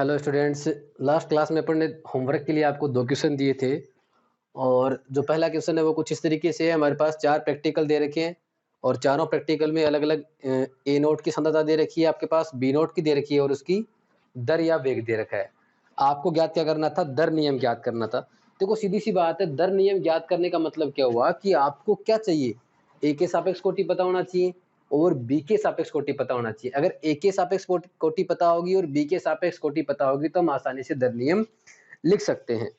Hello students. Last class में अपन ने homework के लिए आपको 2 क्वेश्चन दिए थे और जो पहला क्वेश्चन है वो कुछ इस तरीके से है। हमारे पास 4 प्रैक्टिकल दे रखे हैं और चारों प्रैक्टिकल में अलग-अलग ए नोट की सांद्रता दे रखी है, आपके पास बी नोट की दे रखी है और उसकी दर या वेग दे रखा है। आपको ज्ञात क्या करना था? दर नियम ज्ञात करना था। देखो सीधी-सी बात है, दर नियम ज्ञात करने का मतलब क्या हुआ कि आपको क्या चाहिए? ए के सापेक्ष कोटि पता होना चाहिए और बी के सापेक्ष कोटि पता होना चाहिए। अगर ए के सापेक्ष कोटि पता होगी और बी के सापेक्ष कोटि पता होगी तो हम आसानी से दर नियम लिख सकते हैं।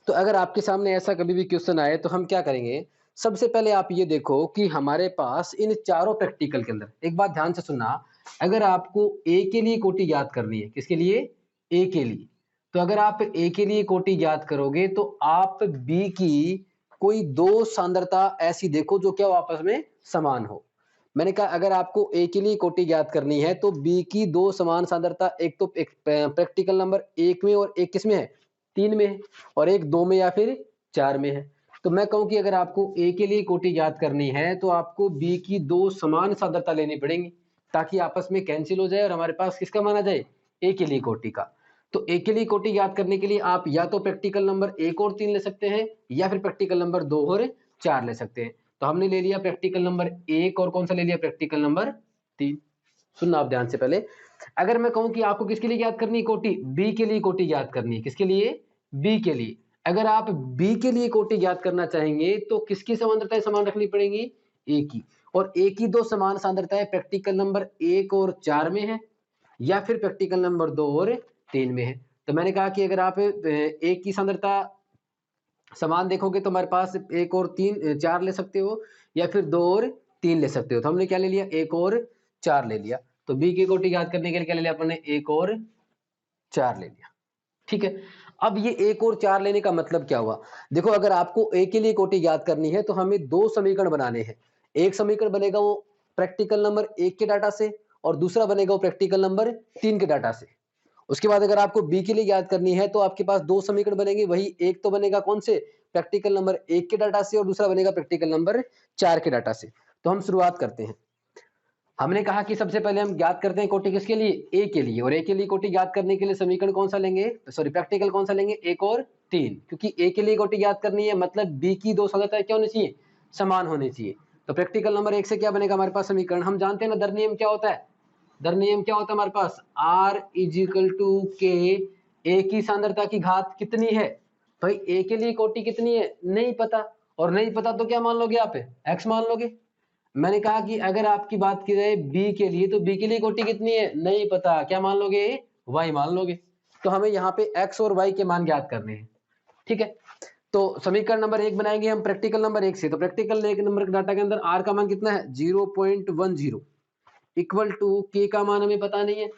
तो अगर आपके सामने ऐसा कभी भी क्वेश्चन आए तो हम क्या करेंगे? सबसे पहले आप ये देखो कि हमारे पास इन चारों प्रैक्टिकल के अंदर एक बात ध्यान से सुनना, अगर आपको ए के लिए कोटि ज्ञात करनी है, किसके लिए? ए के लिए। तो अगर आप ए के लिए कोटि ज्ञात करोगे तो आप बी की कोई 2 सांद्रता ऐसी देखो जो क्या हो आपस में समान हो। मैंने कहा अगर आपको ए के लिए कोटि ज्ञात करनी है तो बी की 2 समान सांद्रता, एक तो एक प्रैक्टिकल नंबर 1 में और एक किसमें है? 3 में है और एक 2 में या फिर 4 में है। तो मैं कहूँ कि अगर आपको ए के लिए कोटि ज्ञात करनी है तो आपको बी की 2 समान सांद्रता लेनी पड़ेंगी ताकि आपस में कैंसिल हो जाए और हमारे पास किसका मान आ जाए? ए के लिए कोटि का। तो ए के लिए कोटि ज्ञात करने के लिए आप या तो प्रैक्टिकल नंबर 1 और 3 ले सकते हैं या फिर प्रैक्टिकल नंबर 2 और 4 ले सकते हैं। तो हमने ले लिया प्रैक्टिकल नंबर 1 और कौन सा ले लिया? Practical number 3। सुनना आप ध्यान से पहले। अगर मैं कहूं कि आपको किसके लिए ज्ञात करनी है कोटि? बी के लिए कोटि ज्ञात करनी है। किसके लिए? बी के लिए। अगर आप बी के लिए कोटि ज्ञात करना चाहेंगे तो किसकी समांतरताएं समान रखनी पड़ेंगी? ए की। और ए की 2 समान सांद्रताएं प्रैक्टिकल नंबर 1 और 4 में है या फिर प्रैक्टिकल नंबर 2 और 3 में है। तो मैंने कहा कि अगर आप ए की सांद्रता समान देखोगे तो हमारे पास 1 और 3 4 ले सकते हो या फिर 2 और 3 ले सकते हो। तो हमने क्या ले लिया? 1 और 4 ले लिया। तो बी की कोटि ज्ञात करने के लिए क्या ले लिया अपन ने? 1 और 4 ले लिया। ठीक है। अब ये 1 और 4 लेने का मतलब क्या हुआ? देखो अगर आपको ए के लिए कोटि ज्ञात करनी है तो हमें 2 समीकरण बनाने हैं। एक समीकरण बनेगा वो प्रैक्टिकल नंबर 1 के डाटा से और दूसरा बनेगा वो प्रैक्टिकल नंबर 3 के डाटा से। उसके बाद अगर आपको बी के लिए ज्ञात करनी है तो आपके पास 2 समीकरण बनेंगे, वही एक तो बनेगा कौन से? प्रैक्टिकल नंबर 1 के डाटा से और दूसरा बनेगा प्रैक्टिकल नंबर 4 के डाटा से। तो हम शुरुआत करते हैं। हमने कहा कि सबसे पहले हम ज्ञात करते हैं कोटि किसके लिए? ए के लिए। और ए के लिए कोटि ज्ञात करने के लिए समीकरण कौन सा लेंगे? सॉरी प्रैक्टिकल कौन सा लेंगे? 1 और 3, क्योंकि ए के लिए कोटि ज्ञात करनी है मतलब बी की 2 सांद्रताएं क्या होनी चाहिए? समान होनी चाहिए। तो प्रैक्टिकल नंबर 1 से क्या बनेगा हमारे पास समीकरण? हम जानते हैं ना दर नियम क्या होता है? दर नियम क्या होता है हमारे पास? R इज इक्वल टू के। ए की सांद्रता की घात कितनी है? भाई ए के लिए कोटि कितनी है? नहीं पता। और नहीं पता तो क्या मान लोगे आप? x मान लोगे। मैंने कहा कि अगर आपकी बात की जाए बी के लिए तो बी के लिए कोटि कितनी है? नहीं पता। क्या मान लोगे? y मान लोगे। तो हमें यहाँ पे x और y के मान ज्ञात करने हैं। ठीक है। तो समीकरण नंबर 1 बनाएंगे हम प्रैक्टिकल नंबर 1 से। तो प्रैक्टिकल नंबर के डाटा के अंदर r का मान कितना है? 0.10 इक्वल टू के का मान हमें पता नहीं है।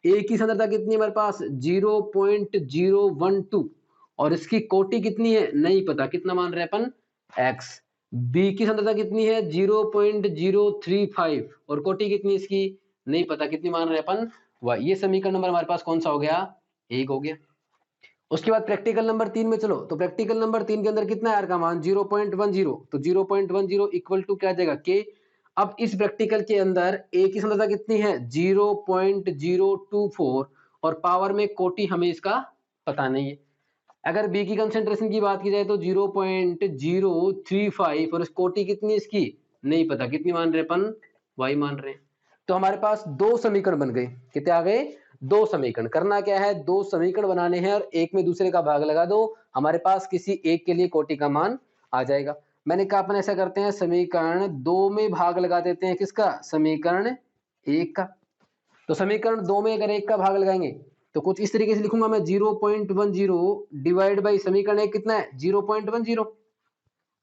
ए की सांद्रता कितनी है हमारे पास? 0.012 और इसकी कोटि कितनी है? नहीं पता। कितना मान रहे हैं अपन? x। बी की सांद्रता कितनी है? 0.035 और कोटि कितनी इसकी? नहीं पता। कितनी मान रहे हैं अपन? y। ये समीकरण नंबर हमारे पास कौन सा हो गया? 1 हो गया। उसके बाद प्रैक्टिकल नंबर 3 में चलो। तो प्रैक्टिकल नंबर 3 के अंदर कितना है r का मान? 0.10। तो 0.10 इक्वल टू क्या आ जाएगा? k। अब इस प्रैक्टिकल के अंदर ए की सांद्रता कितनी है? 0.024 और पावर में कोटि हमें इसका पता नहीं है। अगर बी की कंसेंट्रेशन की बात की जाए तो 0.035 और कोटि कितनी इसकी? नहीं पता। कितनी मान रहे अपन? y मान रहे हैं। तो हमारे पास 2 समीकरण बन गए। कितने आ गए? 2 समीकरण। करना क्या है? 2 समीकरण बनाने हैं और एक में दूसरे का भाग लगा दो, हमारे पास किसी एक के लिए कोटि का मान आ जाएगा। मैंने कहा अपन ऐसा करते हैं, समीकरण 2 में भाग लगा देते हैं। किसका? समीकरण 1 का। तो समीकरण 2 में अगर 1 का भाग लगाएंगे तो कुछ इस तरीके से लिखूंगा मैं, 0.10 डिवाइड बाई समीकरण 1 कितना है? 0.10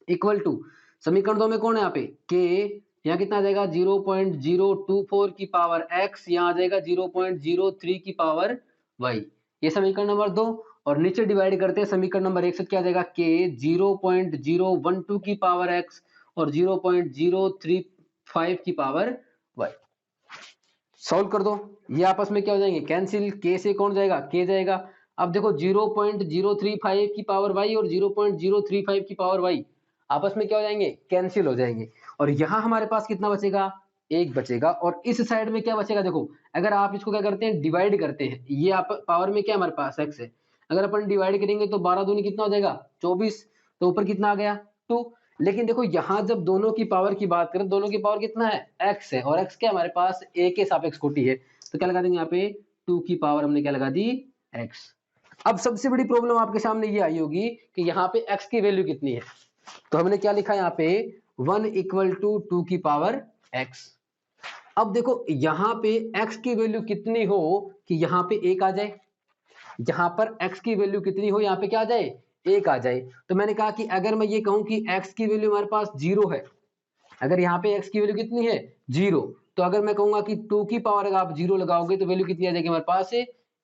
इक्वल टू समीकरण 2 में कौन है यहाँ पे? के। यहाँ कितना आ जाएगा? 0.024 की पावर x, यहाँ आ जाएगा 0.03 की पावर y। ये समीकरण नंबर 2। और नीचे डिवाइड करते हैं समीकरण नंबर 1 से, क्या आ जाएगा? के 0.012 की पावर x और 0.035 की पावर y। सॉल्व कर दो। ये आपस में क्या हो जाएंगे? कैंसिल। के से कौन जाएगा? के जाएगा। अब देखो 0.035 की पावर y और 0.035 की पावर y आपस में क्या हो जाएंगे? कैंसिल हो जाएंगे। और यहां हमारे पास कितना बचेगा? 1 बचेगा और इस साइड में क्या बचेगा देखो, अगर आप इसको क्या करते हैं डिवाइड करते हैं, ये आप पावर में क्या हमारे पास x है, अगर अपन डिवाइड करेंगे तो 12 दूनी कितना हो जाएगा 24, तो ऊपर कितना आ गया 2। लेकिन देखो यहाँ जब दोनों की पावर की बात करें, दोनों की पावर कितना है x है, और x क्या हमारे पास a के सापेक्ष कोटि है, तो क्या लगा देंगे यहाँ पे 2 की पावर हमने क्या लगा दी x। अब सबसे बड़ी प्रॉब्लम आपके सामने ये आई होगी कि यहाँ पे x की वैल्यू कितनी है, तो हमने क्या लिखा यहाँ पे 1 इक्वल टू 2 की पावर x। अब देखो यहाँ पे x की वैल्यू कितनी हो कि यहाँ पे 1 आ जाए, यहाँ पर x की वैल्यू कितनी हो यहाँ पे क्या आ जाए 1 आ जाए। तो मैंने कहा कि अगर मैं ये कहूं कि x की वैल्यू हमारे पास 0 है, अगर यहाँ पे x की वैल्यू कितनी है 0, तो अगर मैं कहूंगा कि 2 की पावर अगर आप 0 लगाओगे तो वैल्यू कितनी आ जाएगी हमारे पास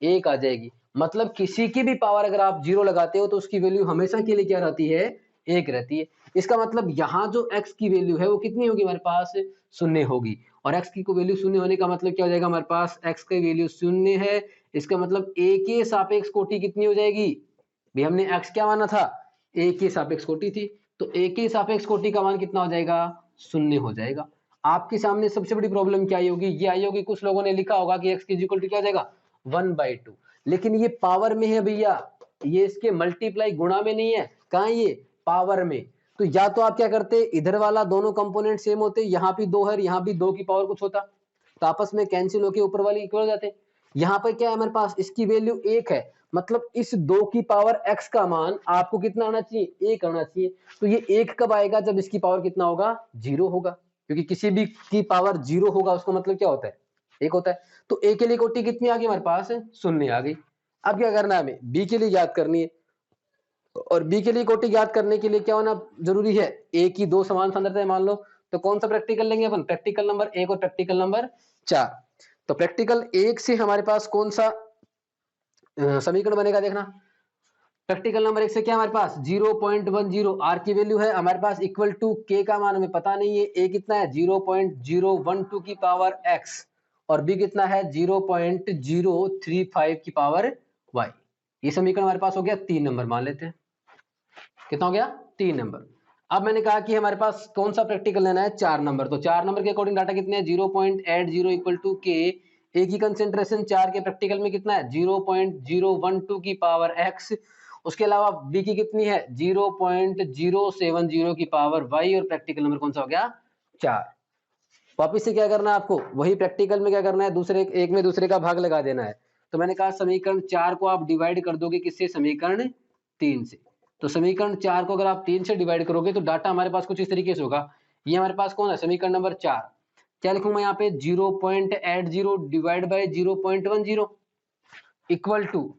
1 आ जाएगी। मतलब किसी की भी पावर अगर आप 0 लगाते हो तो उसकी वैल्यू हमेशा के लिए क्या रहती है 1 रहती है। इसका मतलब यहाँ जो x की वैल्यू है वो कितनी होगी हमारे पास 0 होगी, और x की वैल्यू 0 होने का मतलब क्या हो जाएगा हमारे पास x की वैल्यू 0 है, इसका मतलब a के सापेक्ष कोटि कितनी हो जाएगी, भी हमने x क्या माना था a के सापेक्ष कोटि थी, तो a के सापेक्ष कोटि का मान कितना हो जाएगा 0 हो जाएगा। आपके सामने सबसे बड़ी प्रॉब्लम क्या आई होगी, ये आई होगी कुछ लोगों ने लिखा होगा कि x की इक्वल टू क्या हो जाएगा 1/2, लेकिन ये पावर में है भैया, ये इसके मल्टीप्लाई गुणा में नहीं है, कहाँ ये पावर में। तो या तो आप क्या करते इधर वाला दोनों कंपोनेंट सेम होते, यहाँ भी 2 है यहाँ भी 2 की पावर कुछ होता, तो आपस में कैंसिल होके ऊपर वाली इक्वल हो जाते। यहाँ पर क्या है हमारे पास इसकी वैल्यू 1 है, मतलब इस 2 की पावर x का मान आपको कितना आना चाहिए 1 आना चाहिए। तो ये 1 कब आएगा जब इसकी पावर कितना होगा 0 होगा, क्योंकि किसी भी की पावर 0 होगा उसका मतलब क्या होता है 1 होता है। तो a के लिए कोटि कितनी आ गई हमारे पास 0 आ गई। अब क्या करना है हमें b के लिए याद करनी है, और b के लिए कोटि ज्ञात करने के लिए क्या होना जरूरी है a की 2 समान सांद्रताएं मान लो। तो कौन सा प्रैक्टिकल लेंगे अपन, प्रैक्टिकल नंबर 1 और प्रैक्टिकल नंबर 4। तो प्रैक्टिकल 1 से हमारे पास कौन सा समीकरण बनेगा देखना, प्रैक्टिकल नंबर 1 से क्या हमारे पास 0.10 r की वैल्यू है हमारे पास इक्वल टू k का मान हमें पता नहीं है, a कितना है 0.012 की पावर x और b कितना है 0.035 की पावर y। ये समीकरण हमारे पास हो गया 3 नंबर, मान लेते हैं कितना हो गया 3 नंबर। अब मैंने कहा कि हमारे पास कौन सा प्रैक्टिकल लेना है 4 नंबर, तो 4 नंबर के अकॉर्डिंग डाटा कितने हैं 0.80 इक्वल टू k, ए की कंसेंट्रेशन 4 के प्रैक्टिकल में कितना है 0.012 की पावर x, उसके अलावा बी की कितनी है 0.070 की पावर y, और प्रैक्टिकल नंबर कौन सा हो गया 4। वापिस से क्या करना है आपको, वही प्रैक्टिकल में क्या करना है दूसरे एक में दूसरे का भाग लगा देना है। तो मैंने कहा समीकरण 4 को आप डिवाइड कर दोगे किससे समीकरण 3 से, तो समीकरण 4 को अगर आप 3 से डिवाइड करोगे तो डाटा हमारे पास कुछ इस तरीके से होगा। ये हमारे पास कौन है समीकरण नंबर 4, क्या लिखूंगा यहाँ पे 0.80 डिवाइड बाय 0.10 इक्वल टू,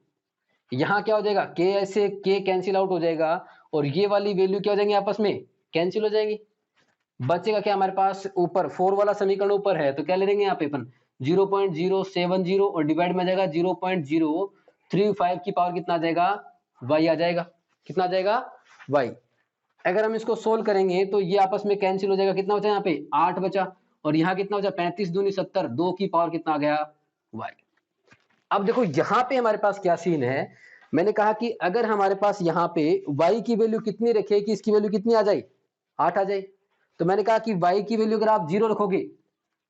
यहाँ क्या हो जाएगा k ऐसे k कैंसिल आउट हो जाएगा और ये वाली वैल्यू क्या हो जाएंगी आपस में कैंसिल हो जाएंगी, बचेगा क्या हमारे पास ऊपर 4 वाला समीकरण ऊपर है तो क्या ले लेंगे यहाँ पे अपन 0.070 और डिवाइड में जाएगा 0.035 की पावर कितना आ जाएगा y आ जाएगा, कितना आ जाएगा y। अगर हम इसको सोल्व करेंगे तो ये आपस में कैंसिल हो जाएगा, कितना बचा यहाँ पे 8 बचा, और यहाँ कितना बचा 35 दूनी 70, 2 की पावर कितना आ गया y। अब देखो यहाँ पे हमारे पास क्या सीन है, मैंने कहा कि अगर हमारे पास यहाँ पे y की वैल्यू कितनी रखे कि इसकी वैल्यू कितनी आ जाए 8 आ जाए, तो मैंने कहा कि y की वैल्यू अगर आप 0 रखोगे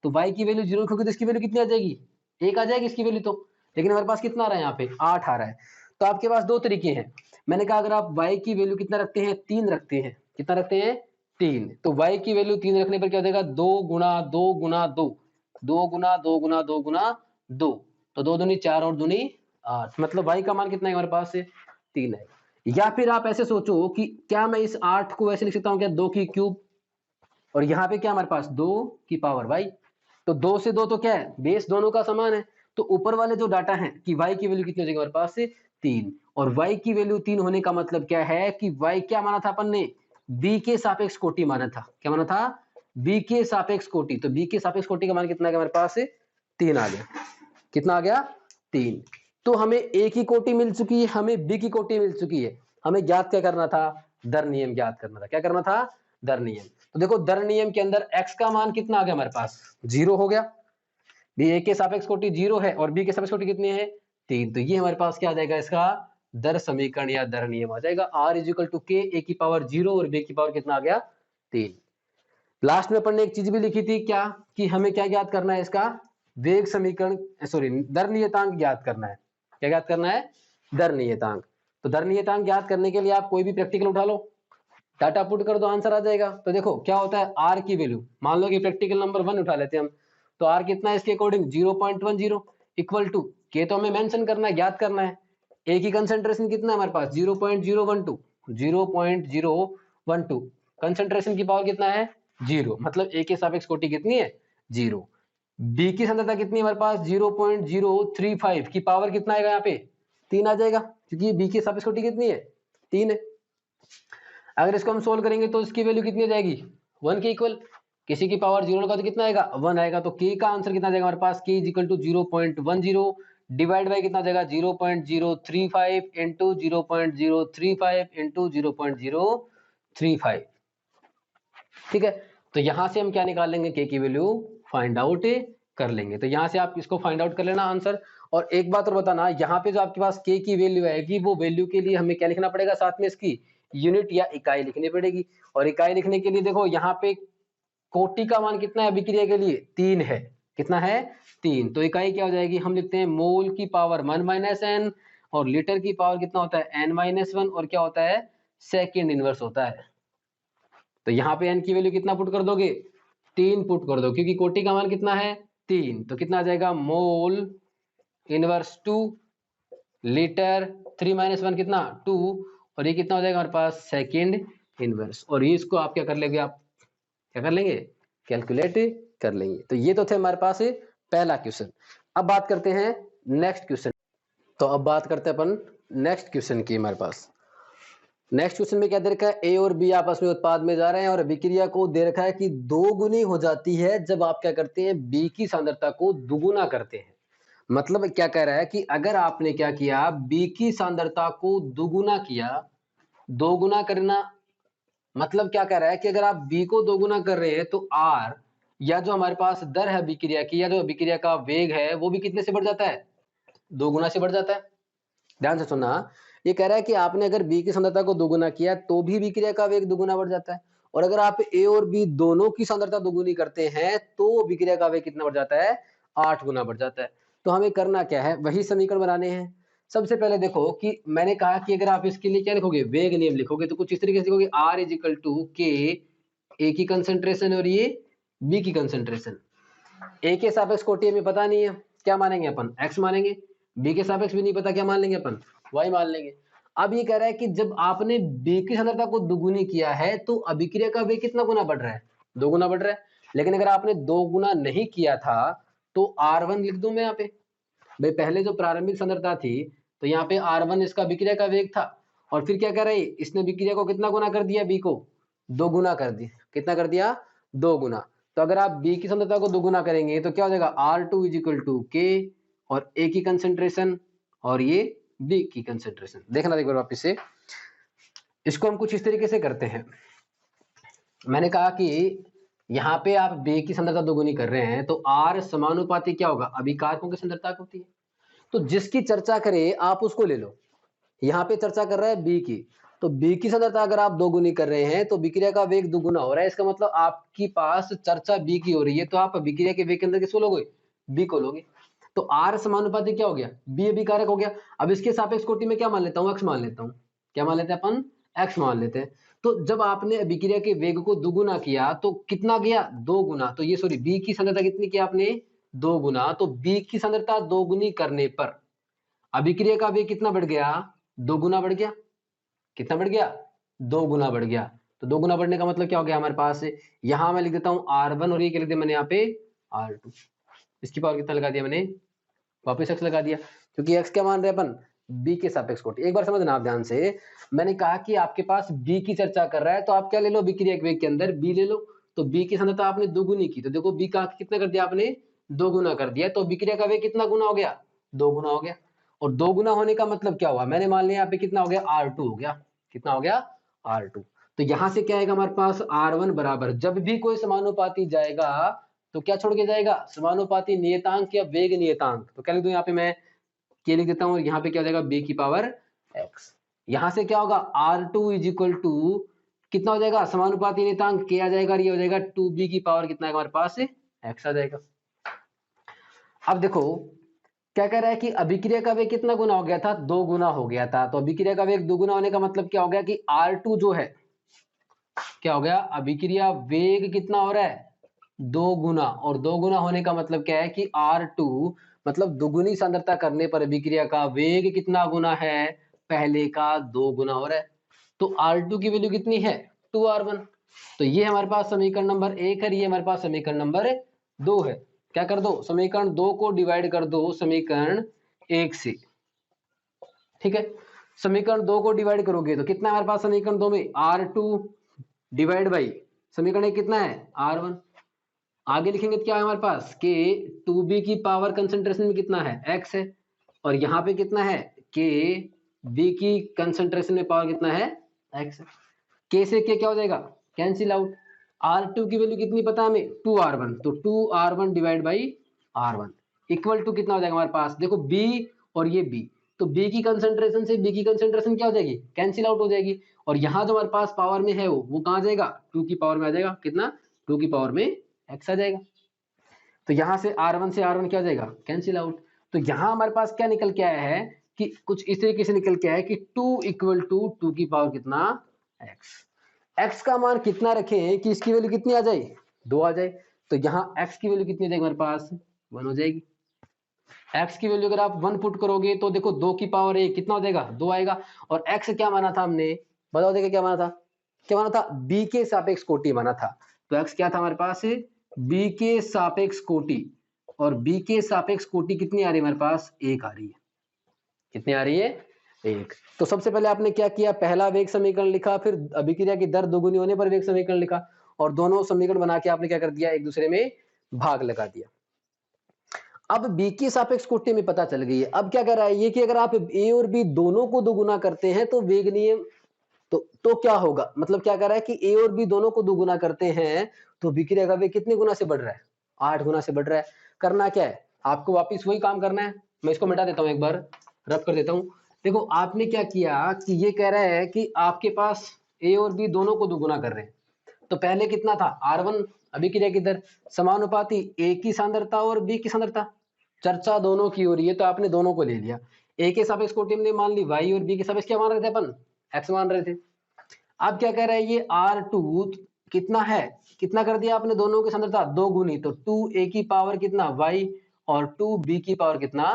तो y की वैल्यू 0 रखोगे तो इसकी वैल्यू कितनी आ जाएगी 1 आ जाएगी इसकी वैल्यू, तो लेकिन हमारे पास कितना आ रहा है यहाँ पे 8 आ रहा है। तो आपके पास दो तरीके हैं, मैंने कहा अगर आप y की वैल्यू कितना रखते हैं 3 रखते हैं, कितना रखते हैं 3, तो y की वैल्यू 3 रखने पर क्या हो जाएगा 2 गुना 2 गुना 2, 2 गुना 2 गुना 2 गुना 2, तो 2 दूनी 4 और दूनी 8, मतलब y का मान कितना है हमारे पास से 3 है। या फिर आप ऐसे सोचो कि क्या मैं इस 8 को ऐसे लिख सकता हूँ क्या 2 की क्यूब, और यहाँ पे क्या हमारे पास 2 की पावर y, तो 2 से 2 तो क्या है बेस दोनों का समान है, तो ऊपर वाले जो डाटा है कि y की वैल्यू कितनी हो जाएगी हमारे पास से 3, और y की वैल्यू 3 होने का मतलब क्या है कि y क्या माना था अपन ने b के सापेक्ष कोटि माना था, क्या माना था b के सापेक्ष कोटि, तो b के सापेक्ष कोटि का मान कितना है हमारे पास से 3 आ गया, कितना आ गया 3। तो हमें a की कोटि मिल चुकी है, हमें b की कोटि मिल चुकी है, हमें ज्ञात क्या करना था दर नियम ज्ञात करना था, क्या करना था दर नियम। तो देखो दर नियम के अंदर x का मान कितना आ गया हमारे पास 0 हो गया, भी a के सापेक्ष कोटि 0 है और b के सापेक्ष कोटि कितनी है 3, तो ये हमारे पास क्या आ जाएगा इसका दर समीकरण या दर नियम आ जाएगा r is equal to k, a की पावर 0 और b की पावर कितना आ गया 3। लास्ट में अपन ने एक चीज भी लिखी थी क्या, कि हमें क्या ज्ञात करना है, इसका वेग समीकरण, सॉरी दर नियतांक ज्ञात करना है। क्या ज्ञात करना है, दर नियतांक। तो दर नियतांक ज्ञात करने के लिए आप कोई भी प्रैक्टिकल उठा लो, डाटा पुट कर दो, आंसर आ जाएगा। तो देखो क्या होता है, आर की वैल्यू, मान लो कि प्रैक्टिकल नंबर 1 उठा लेते हैं हम, तो आर कितना है इसके अकॉर्डिंग 0.10 इक्वल टू के, तो हमें मेंशन करना है, ज्ञात करना है। ए की कंसंट्रेशन कितना है हमारे पास 0.012, 0.012 कंसंट्रेशन की पावर कितना है 0, मतलब ए के सापेक्ष कोटि कितनी है 0। बी की सांद्रता कितनी है हमारे पास 0.035 की पावर कितना आएगा यहाँ पे 3 आ जाएगा, क्योंकि बी की सापेक्ष कोटि कितनी है 3 है। अगर इसको हम सोल्व करेंगे तो इसकी वैल्यू कितनी आ जाएगी 1 के इक्वल, किसी की पावर 0 लगा तो कितना आएगा 1 आएगा, तो के का आंसर कितना जाएगा हमारे पास K is equal to 0.10 divide by कितना जाएगा 0.035 इंटू 0.035 इंटू 0.035। ठीक है, तो यहां से हम क्या निकाल लेंगे, के की वैल्यू फाइंड आउट कर लेंगे। तो यहां से आप इसको फाइंड आउट कर लेना आंसर। और एक बात और बताना, यहाँ पे जो आपके पास के की वैल्यू आएगी, वो वैल्यू के लिए हमें क्या लिखना पड़ेगा, साथ में इसकी यूनिट या इकाई लिखनी पड़ेगी। और इकाई लिखने के लिए देखो यहाँ पे कोटि का मान कितना है अभिक्रिया के लिए 3 है, कितना है 3, तो इकाई क्या हो जाएगी, हम लिखते हैं मोल की पावर 1 माइनस एन, और लीटर की पावर कितना होता है n माइनस 1, और क्या होता है सेकेंड इनवर्स होता है। तो यहाँ पे n की वैल्यू कितना पुट कर दोगे 3 पुट कर दो, क्योंकि कोटि का मान कितना है 3, तो कितना आ जाएगा मोल इनवर्स 2 लीटर 3 माइनस 1 कितना 2, और ये कितना हो जाएगा हमारे पास सेकेंड इनवर्स। और ये इसको आप क्या कर लेंगे, आप क्या कर लेंगे कैलकुलेट कर लेंगे। तो ये तो थे हमारे पास पहला क्वेश्चन। अब बात करते हैं नेक्स्ट क्वेश्चन। तो अब बात करते हैं अपन नेक्स्ट क्वेश्चन की। हमारे पास नेक्स्ट क्वेश्चन में क्या दे रखा है, ए और बी आपस में उत्पाद में जा रहे हैं, और अभिक्रिया को दे रखा है कि 2 गुनी हो जाती है जब आप क्या करते हैं बी की सांद्रता को दुगुना करते हैं। मतलब क्या कह रहा है कि अगर आपने क्या किया, बी की सांद्रता को दुगुना किया, दोगुना करना मतलब क्या कह रहा है कि अगर आप बी को दोगुना कर रहे हैं तो आर, या जो हमारे पास दर है अभिक्रिया की, या जो अभिक्रिया का वेग है, वो भी कितने से बढ़ जाता है, दोगुना से बढ़ जाता है। ध्यान से सुनना, ये कह रहा है कि आपने अगर बी की सांद्रता को दोगुना किया तो भी अभिक्रिया का वेग दोगुना बढ़ जाता है, और अगर आप ए और बी दोनों की सांद्रता दोगुनी करते हैं तो अभिक्रिया का वेग कितना बढ़ जाता है 8 गुना बढ़ जाता है। तो हमें करना क्या है, वही समीकरण बनाने हैं। सबसे पहले देखो कि मैंने कहा कि अगर आप इसके लिए क्या लिखोगे, वेग नियम लिखोगे, तो कुछ इस तरीके से लिखोगे आर इज इक्वल टू के, ए की कंसेंट्रेशन और ये बी की कंसेंट्रेशन। ए के सापेक्ष कोटि हमें पता नहीं है, क्या मानेंगे अपन x मानेंगे, बी के सापेक्ष भी नहीं पता, क्या मान लेंगे अपन y मान लेंगे। अब ये कह रहा है कि जब आपने बी की सांद्रता को दुगुनी किया है तो अभिक्रिया का वेग कितना गुना बढ़ रहा है, 2 गुना बढ़ रहा है। लेकिन अगर आपने 2 गुना नहीं किया था तो R1 लिख दूं मैं यहाँ पे, भाई पहले जो प्रारंभिक सांद्रता थी तो यहाँ पे R1 इसका अभिक्रिया का वेग था, और फिर क्या कर रही है, इसने अभिक्रिया को कितना गुना कर दिया, बी को 2 गुना कर दिया, कितना कर दिया 2 गुना। तो अगर आप बी की सांद्रता को 2 गुना करेंगे तो क्या हो जाएगा R2 इज इक्वल टू के, और ए की कंसेंट्रेशन और ये बी की कंसेंट्रेशन। देखना एक बार वापिस से, इसको हम कुछ इस तरीके से करते हैं। मैंने कहा कि यहाँ पे आप बी की सांद्रता दोगुनी कर रहे हैं तो R समानुपाती क्या होगा, अभिकारकों की सांद्रता होती है। तो जिसकी चर्चा करें आप उसको ले लो, यहाँ पे चर्चा कर रहा है बी की, तो बी की सांद्रता अगर आप 2 गुनी कर रहे हैं तो अभिक्रिया का वेग दुगुना हो रहा है, इसका मतलब आपकी पास चर्चा बी की हो रही है, तो आप अभिक्रिया के वेग के अंदर किसको लोगे, बी को लोगे। तो आर समानुपाती क्या हो गया, बी अभिकारक हो गया। अब इसके सापेक्ष कोटि में क्या मान लेता हूँ, एक्स मान लेता हूँ, क्या मान लेते हैं अपन, एक्स मान लेते हैं। तो जब आपने अभिक्रिया के वेग को दुगुना किया तो कितना गया 2 गुना, तो ये सॉरी बी की सांद्रता कितनी किया आपने 2 गुना, तो बी की सांद्रता 2 गुनी करने पर अभिक्रिया का वेग कितना बढ़ गया, 2 गुना बढ़ गया, कितना बढ़ गया 2 गुना बढ़ गया। तो 2 गुना बढ़ने का मतलब क्या हो गया हमारे पास, यहां मैं लिख देता हूं R1 और ये क्या लिख दिया मैंने यहाँ पे R2, इसकी पावर कितना लगा दिया मैंने, वापस x लगा दिया, क्योंकि x क्या मान रहे हैं अपन, b के सापेक्ष कोटि। एक बार समझना आप ध्यान से, मैंने कहा कि आपके पास b की चर्चा कर रहा है तो आप क्या ले लो, अभिक्रिया के वेग के अंदर b ले लो। तो b की सांद्रता आपने 2 गुनी की, तो देखो b का कितना कर दिया आपने 2 गुना कर दिया, तो अभिक्रिया का वेग कितना गुना हो गया 2 गुना हो गया। और 2 गुना होने का मतलब क्या हुआ, मैंने मान लिया यहाँ पे कितना हो गया R2 हो गया, कितना हो गया R2। तो यहां से क्या आएगा हमारे पास R1 बराबर, जब भी कोई समानुपाती जाएगा तो क्या छोड़ के जाएगा, समानुपाती नियतांक या वेग नियतांक। तो क्या लिख दूं यहाँ पे मैं, के लिख देता हूँ, और यहाँ पे क्या हो जाएगा b की पावर x। यहां से क्या होगा R2 इज इक्वल टू कितना हो जाएगा, समानुपाती नियतांक के आ जाएगा और ये हो जाएगा 2b की पावर कितना है हमारे पास x आ जाएगा। अब देखो क्या कह रहा है कि अभिक्रिया का वेग कितना गुना हो गया था, 2 गुना हो गया था। तो अभिक्रिया का वेग 2 गुना होने का मतलब क्या हो गया कि R2 जो है क्या हो गया, अभिक्रिया वेग कितना हो रहा है 2 गुना, और 2 गुना होने का मतलब क्या है कि R2 मतलब दुगुनी सांद्रता करने पर अभिक्रिया का वेग कितना गुना है, पहले का 2 गुना हो रहा है। तो R2 की वैल्यू कितनी है 2R1। तो ये हमारे पास समीकरण नंबर 1 है, ये हमारे पास समीकरण नंबर 2 है। क्या कर दो, समीकरण 2 को डिवाइड कर दो समीकरण 1 से, ठीक है। समीकरण 2 को डिवाइड करोगे तो कितना हमारे पास समीकरण 2 में R2 डिवाइड बाई समीकरण 1 कितना है R1। आगे लिखेंगे तो क्या है हमारे पास के 2b की पावर कंसंट्रेशन में कितना है x है, और यहाँ पे कितना है के b की कंसंट्रेशन में पावर कितना है x है। k से k क्या हो जाएगा, कैंसिल आउट। R2 की वैल्यू कितनी पता है हमें 2R1, तो 2R1 divide by R1 equal to कितना हो जाएगा हमारे पास, देखो b और ये b, तो b की कंसंट्रेशन से b की कंसंट्रेशन क्या हो जाएगी, कैंसिल आउट हो जाएगी। और यहाँ जो हमारे पास पावर में है वो कहाँ जाएगा, 2 की पावर में आ जाएगा, कितना 2 की पावर में x आ जाएगा। तो यहां से R1 से R1 क्या हो जाएगा, कैंसिल आउट। तो यहां हमारे पास क्या निकल के आया है कि कुछ इस तरीके से निकल के आया है कि 2 इक्वल टू 2 की पावर कितना x का मान कितना रखें कि इसकी वैल्यू कितनी आ जाए 2 आ जाए। तो यहाँ x की वैल्यू कितनी आ जाएगी हमारे पास 1 हो जाएगी। x की वैल्यू अगर आप 1 पुट करोगे तो देखो 2 की पावर 1 कितना हो जाएगा 2 आएगा। और x क्या माना था हमने, बताओ देखिए क्या माना था, क्या माना था b के सापेक्ष कोटि माना था। तो x क्या था हमारे पास b के सापेक्ष कोटि, और b के सापेक्ष कोटि कितनी आ रही है हमारे पास 1 आ रही है। कितनी आ रही है 1। तो सबसे पहले आपने क्या किया, पहला वेग समीकरण लिखा, फिर अभिक्रिया की दर दोगुनी होने पर वेग समीकरण लिखा, और दोनों समीकरण बना के आपने क्या कर दिया, एक दूसरे में भाग लगा दिया। अब b की सापेक्ष कोटि में पता चल गई है। अब क्या कर रहा है ये कि अगर आप a और b दोनों को दोगुना करते हैं तो वेग नियम तो क्या होगा, मतलब क्या कर रहा है कि a और b दोनों को दोगुना करते हैं तो अभिक्रिया का वेग कितने गुना से बढ़ रहा है 8 गुना से बढ़ रहा है। करना क्या है, आपको वापिस वही काम करना है। मैं इसको मिटा देता हूं, एक बार रब कर देता हूं। देखो आपने क्या किया कि ये कह रहा है कि आपके पास a और b दोनों को दोगुना कर रहे हैं, तो पहले कितना था R1 अभिक्रिया की दर समानुपाती a की सांद्रता और b की सांद्रता, चर्चा दोनों की हो रही है तो आपने दोनों को ले लिया। a के सापेक्ष कोटि में मान ली y और b के सापेक्ष क्या मान रहे थे अपन x मान रहे थे। अब क्या कह रहा है ये R2 कितना है, कितना कर दिया आपने दोनों की सांद्रता 2 गुनी, तो 2a की पावर कितना y और 2b की पावर कितना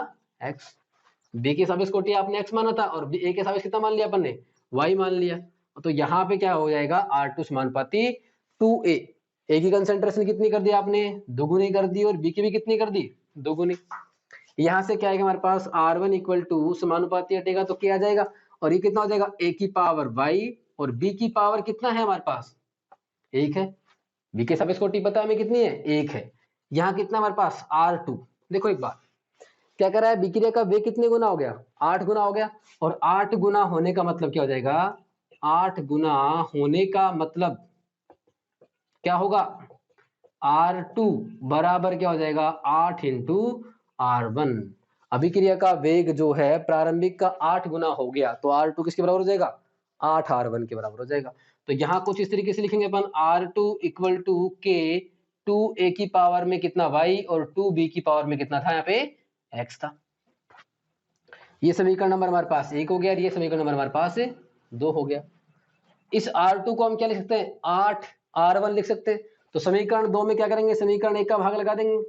x। b के सापेक्ष कोटि आपने x माना था और a के सापेक्ष कितना मान लिया अपन ने y मान लिया। तो यहाँ पे क्या हो जाएगा R2 समानुपाती 2a, a की कंसेंट्रेशन कितनी कर दी आपने दोगुनी कर दी, और b की भी कितनी कर दी दोगुनी। यहाँ से क्या आएगा हमारे पास R1 इक्वल टू समानुपाती हटेगा तो क्या आ जाएगा, और ये कितना हो जाएगा a की पावर y और b की पावर कितना है हमारे पास 1 है। b के सापेक्ष कोटि पता है हमें कितनी है 1 है। यहाँ कितना हमारे पास R2, देखो एक बात क्या कर रहा है, विक्रिया का वेग कितने गुना हो गया 8 गुना हो गया, और 8 गुना होने का मतलब क्या हो जाएगा, 8 गुना होने का मतलब क्या होगा R2 बराबर क्या हो जाएगा 8 इंटू R1। अभिक्रिया का वेग जो है प्रारंभिक का 8 गुना हो गया, तो R2 किसके बराबर हो जाएगा 8 R1 के बराबर हो जाएगा। तो यहाँ कुछ इस तरीके से लिखेंगे अपन R2 इक्वल टू के 2a की पावर में कितना y और 2b की पावर में कितना था यहाँ पे x था। ये समीकरण नंबर हमारे पास 1 हो गया और ये समीकरण नंबर हमारे पास 2 हो गया। इस R2 को हम क्या लिख सकते हैं 8 R1 लिख सकते हैं। तो समीकरण 2 में क्या करेंगे, समीकरण 1 का भाग लगा देंगे,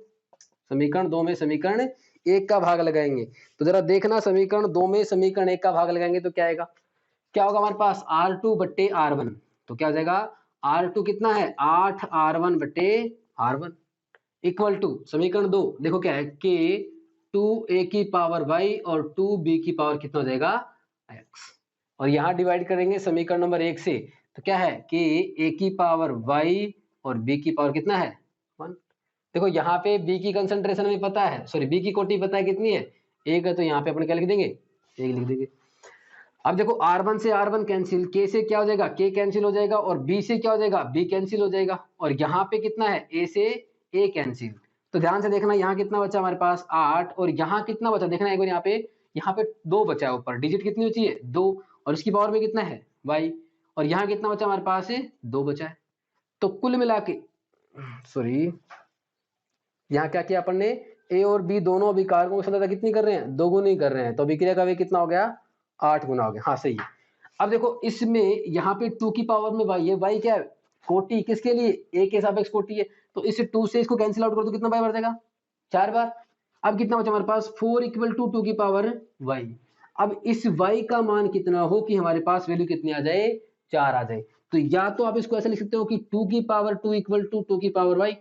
समीकरण 2 में समीकरण 1 का भाग लगाएंगे। तो जरा देखना समीकरण 2 में समीकरण 1 का भाग लगाएंगे तो क्या आएगा, क्या होगा हमारे पास R2 बट्टे R1, तो क्या हो जाएगा R2 कितना है 8 R1 बट्टे R1 इक्वल टू समीकरण 2 देखो क्या है के 2a की पावर y और 2b की पावर कितना हो जाएगा x, और यहाँ डिवाइड करेंगे समीकरण नंबर 1 से, तो क्या है कि a की पावर y और b की पावर कितना है 1। देखो यहाँ पे b की कंसंट्रेशन हमें पता है, सॉरी b की कोटि पता है कितनी है 1 है, तो यहाँ पे अपन क्या लिख देंगे 1 लिख देंगे। अब देखो R1 से R1 कैंसिल, K से क्या हो जाएगा K कैंसिल हो जाएगा, और B से क्या हो जाएगा B कैंसिल हो जाएगा, और यहाँ पे कितना है A से A कैंसिल। तो ध्यान से देखना यहाँ कितना बचा हमारे पास 8, और यहाँ कितना बचा देखना एक बार, यहाँ पे 2 बचा है ऊपर, डिजिट कितनी होती है 2, और इसकी पावर में कितना है y, और यहाँ कितना बचा हमारे पास है, 2 बचा है। तो कुल मिला के सॉरी, यहाँ क्या किया अपन ने, ए और बी दोनों अभिकारकों की सांद्रता कितनी कर रहे हैं, 2 गुनी कर रहे हैं, तो अभिक्रिया का वेग कितना हो गया, 8 गुना हो गया। हाँ सही है। अब देखो इसमें यहाँ पे 2 की पावर में y है, y क्या है, कोटि, किसके लिए, a के सापेक्ष कोटि है, तो इस 2 से इसको कैंसिल आउट कर दो, कितना बार बढ़ जाएगा, 4 बार। अब कितना बचा हमारे पास, 4 इक्वल टू 2 की पावर y। अब इस y का मान कितना हो कि हमारे पास वैल्यू कितनी आ जाए, 4 आ जाए। तो या तो आप इसको ऐसे लिख सकते हो कि 2 की पावर 2 इक्वल टू 2 की पावर y,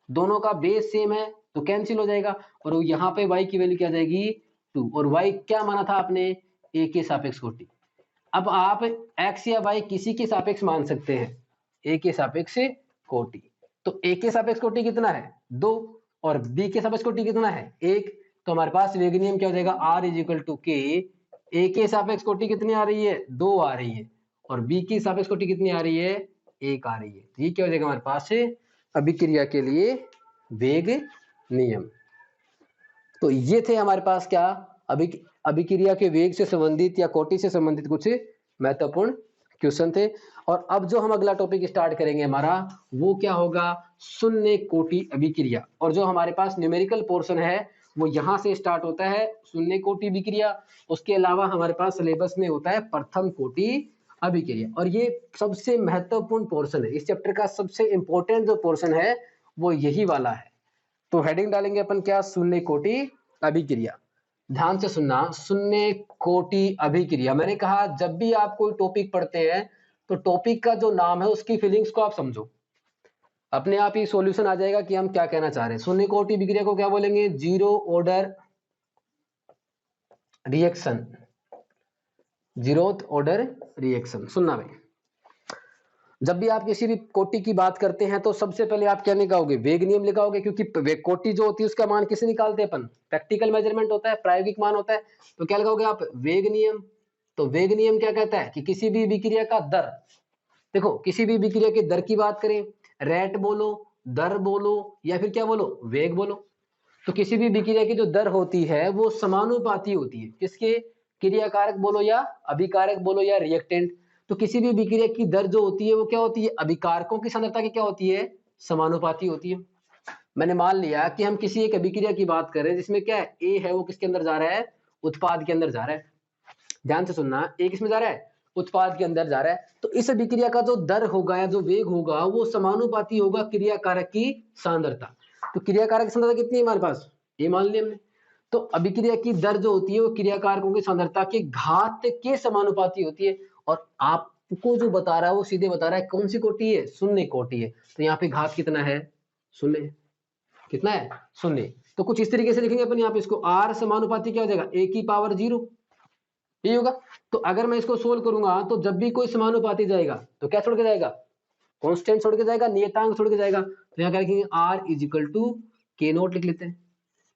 दोनों का बेस सेम है तो कैंसिल हो जाएगा, और यहाँ पे y की वैल्यू क्या जाएगी, 2, और y क्या माना था आपने, a के सापेक्ष कोटि। अब आप x या y किसी के सापेक्ष मान सकते हैं, a के सापेक्ष कोटि। तो a के सापेक्ष कोटि कितना है, 2, और b के सापेक्ष कोटि कितना है, 1। तो हमारे पास वेग नियम क्या हो जाएगा, r इज इक्वल टू के, a के सापेक्ष कोटि कितनी आ रही है, 2 आ रही है, और b की सापेक्ष कोटि कितनी आ रही है, 1 आ रही है। तो ये क्या हो जाएगा हमारे पास अभिक्रिया के लिए वेग नियम। तो ये थे हमारे पास क्या, अभिक्रिया के वेग से संबंधित या कोटि से संबंधित कुछ महत्वपूर्ण क्वेश्चन थे। और अब जो हम अगला टॉपिक स्टार्ट करेंगे हमारा, वो क्या होगा, शून्य कोटि अभिक्रिया। और जो हमारे पास न्यूमेरिकल पोर्शन है वो यहाँ से स्टार्ट होता है, शून्य कोटि अभिक्रिया। उसके अलावा हमारे पास सिलेबस में होता है प्रथम कोटि अभिक्रिया, और ये सबसे महत्वपूर्ण पोर्शन है। इस चैप्टर का सबसे इंपॉर्टेंट जो पोर्शन है वो यही वाला है। तो हेडिंग डालेंगे अपन क्या, शून्य कोटि अभिक्रिया। ध्यान से सुनना, शून्य कोटि अभिक्रिया। मैंने कहा जब भी आप कोई टॉपिक पढ़ते हैं तो टॉपिक का जो नाम है उसकी फीलिंग्स को आप समझो, अपने आप ही सॉल्यूशन आ जाएगा कि हम क्या कहना चाह रहे हैं। शून्य कोटि अभिक्रिया को क्या बोलेंगे, zero order reaction, zeroth order reaction. सुनना भाई, जब भी आप किसी भी कोटि की बात करते हैं तो सबसे पहले आप क्या निकालोगे, वेग नियम लिखाओगे, क्योंकि कोटि जो होती है उसका मान किसे निकालते हैं अपन, प्रैक्टिकल मेजरमेंट होता है, प्रायोगिक मान होता है। तो क्या लगाओगे आप, वेग नियम। तो वेग नियम क्या कहता है कि किसी भी विक्रिया का दर, देखो किसी भी विक्रिया की दर की बात करें, रेट बोलो, दर बोलो, या फिर क्या बोलो, वेग बोलो। तो किसी भी विक्रिया की जो दर होती है वो समानुपाती होती है, किसके, क्रियाकारक बोलो या अभिकारक बोलो या रिएक्टेंट। तो किसी भी विक्रिया की दर जो होती है वो क्या होती है, अभिकारकों की सांद्रता की क्या होती है, समानुपाती होती है। मैंने मान लिया कि हम किसी एक अभिक्रिया की बात कर रहे हैं जिसमें क्या है, ए है वो किसके अंदर जा रहा है, उत्पाद के अंदर जा रहा है। ध्यान से सुनना, ए किसमें जा रहा है, उत्पाद के अंदर जा रहा है। तो इस अभिक्रिया का जो दर होगा या जो वेग होगा वो समानुपाती होगा क्रियाकारक की सांद्रता। तो क्रियाकारक सांद्रता कितनी है हमारे पास, ये मान लिया हमने। तो अभिक्रिया की दर जो होती है वो क्रियाकारकों की सांद्रता के घात के समानुपाती होती है। और आपको जो बता रहा है वो सीधे बता रहा है कौन सी कोटि है, शून्य कोटि है। तो यहाँ पे घात कितना है, शून्य। कितना है, शून्य। तो कुछ इस तरीके से लिखेंगे अपन यहाँ पे इसको, आर समानुपाती क्या हो जाएगा, ए की पावर 0, ये होगा। तो अगर मैं इसको सोल्व करूंगा तो जब भी कोई समानुपाती जाएगा तो क्या छोड़ के जाएगा, कांस्टेंट छोड़ के जाएगा, नियतांक छोड़ के जाएगा। तो यहाँ क्या लिखेंगे, are is equal to K note लिख लेते हैं।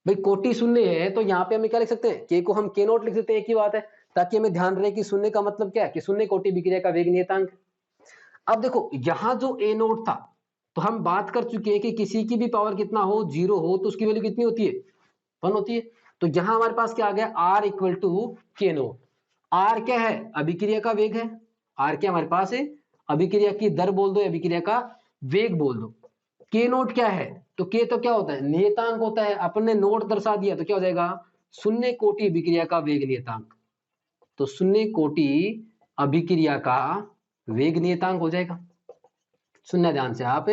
भाई कोटि शून्य है तो यहाँ पे हमें क्या लिख सकते हैं, के को हम के नोट लिख सकते हैं, एक ही बात है, ताकि हमें ध्यान रहे कि शून्य का मतलब क्या है, कि शून्य कोटि विक्रिया का वेग नियतांक। अब देखो यहाँ जो ए नोट था, तो हम बात कर चुके हैं कि किसी की भी पावर कितना हो, 0 हो, तो उसकी वैल्यू कितनी होती है, 1 होती है। तो यहाँ हमारे पास क्या आ गया, are equal to K note. Are क्या है, अभिक्रिया का वेग है। आर क्या हमारे पास है, अभिक्रिया की दर बोल दो, अभिक्रिया का वेग बोल दो। के नोट क्या है, तो के तो क्या होता है, नियतांक होता है। अपन ने नोट दर्शा दिया तो क्या हो जाएगा, शून्य कोटि अभिक्रिया का वेग नियतांक। तो शून्य कोटि अभिक्रिया का वेग नियतांक हो जाएगा। सुनना ध्यान से आप।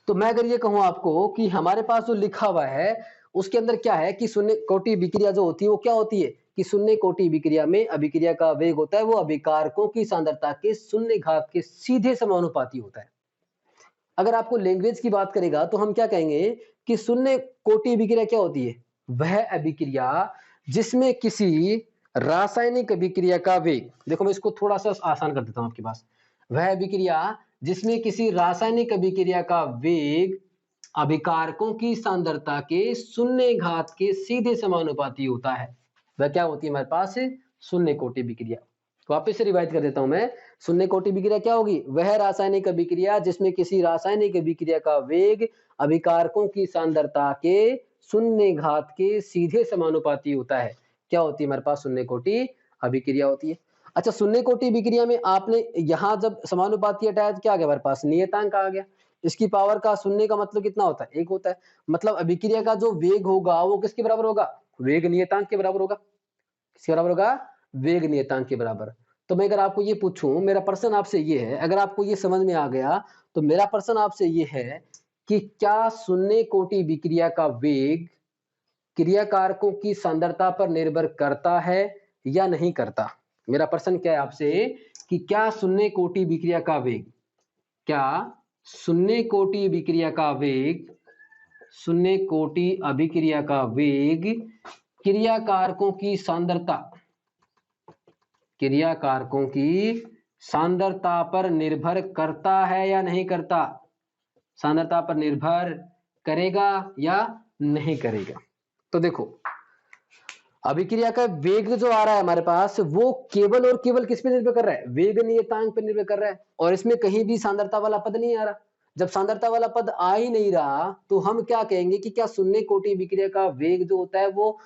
तो मैं अगर ये कहूं आपको कि हमारे पास जो लिखा हुआ है उसके अंदर क्या है कि शून्य कोटि अभिक्रिया जो होती है वो क्या होती है, कि शून्य कोटि अभिक्रिया में अभिक्रिया का वेग होता है वो अभिकारकों की सांद्रता के शून्य घात के सीधे समानुपाती होता है। अगर आपको लैंग्वेज की बात करेगा तो हम क्या कहेंगे कि शून्य कोटि अभिक्रिया क्या होती है, वह अभिक्रिया जिसमें किसी रासायनिक अभिक्रिया का वेग, देखो मैं इसको थोड़ा सा आसान कर देता हूं आपके पास, वह अभिक्रिया जिसमें किसी रासायनिक अभिक्रिया का वेग अभिकारकों की सांद्रता के शून्य घात के सीधे समानुपाती होता है, वह क्या होती है हमारे पास, शून्य कोटि अभिक्रिया। वापस से रिवाइज कर देता हूं मैं, शून्य कोटि अभिक्रिया क्या होगी, वह रासायनिक अभिक्रिया जिसमें किसी रासायनिक अभिक्रिया का वेग अभिकारकों की सांद्रता के शून्य घात के सीधे समानुपाती होता है, क्या होती है हमारे पास, शून्य कोटि अभिक्रिया होती है। अच्छा, शून्य कोटि विक्रिया में आपने यहाँ जब समानुपाती हटाया तो क्या आ गया हमारे पास, नियतांक आ गया। इसकी पावर का शून्य का मतलब कितना होता है, 1 होता है। मतलब अभिक्रिया का जो वेग होगा वो किसके बराबर होगा, वेग नियतांक के बराबर होगा। किसके बराबर होगा, वेग नियतांक के बराबर। तो मैं अगर आपको ये पूछूं, मेरा प्रश्न आपसे ये है, अगर आपको ये समझ में आ गया तो मेरा प्रश्न आपसे ये है कि क्या शून्य कोटि विक्रिया का वेग क्रिया कारकों की सांद्रता पर निर्भर करता है या नहीं करता। मेरा प्रश्न क्या है आपसे कि क्या शून्य कोटि विक्रिया का वेग, क्या शून्य कोटि विक्रिया का वेग, शून्य कोटि अभिक्रिया का वेग क्रिया कारकों की सांद्रता, क्रिया कारकों की सांद्रता पर निर्भर करता है या नहीं करता, सांद्रता पर निर्भर करेगा या नहीं करेगा। तो देखो, अभिक्रिया का वेग जो आ रहा है हमारे पास वो केवल और केवल किस पे निर्भर कर रहा है, वेग नियतांक पे निर्भर कर रहा है। और इसमें कहीं भी सांद्रता वाला पद नहीं आ रहा। जब सांद्रता वाला पद आ ही नहीं रहा तो हम क्या कहेंगे कि क्या शून्य कोटि विक्रिया का वेग जो होता है वो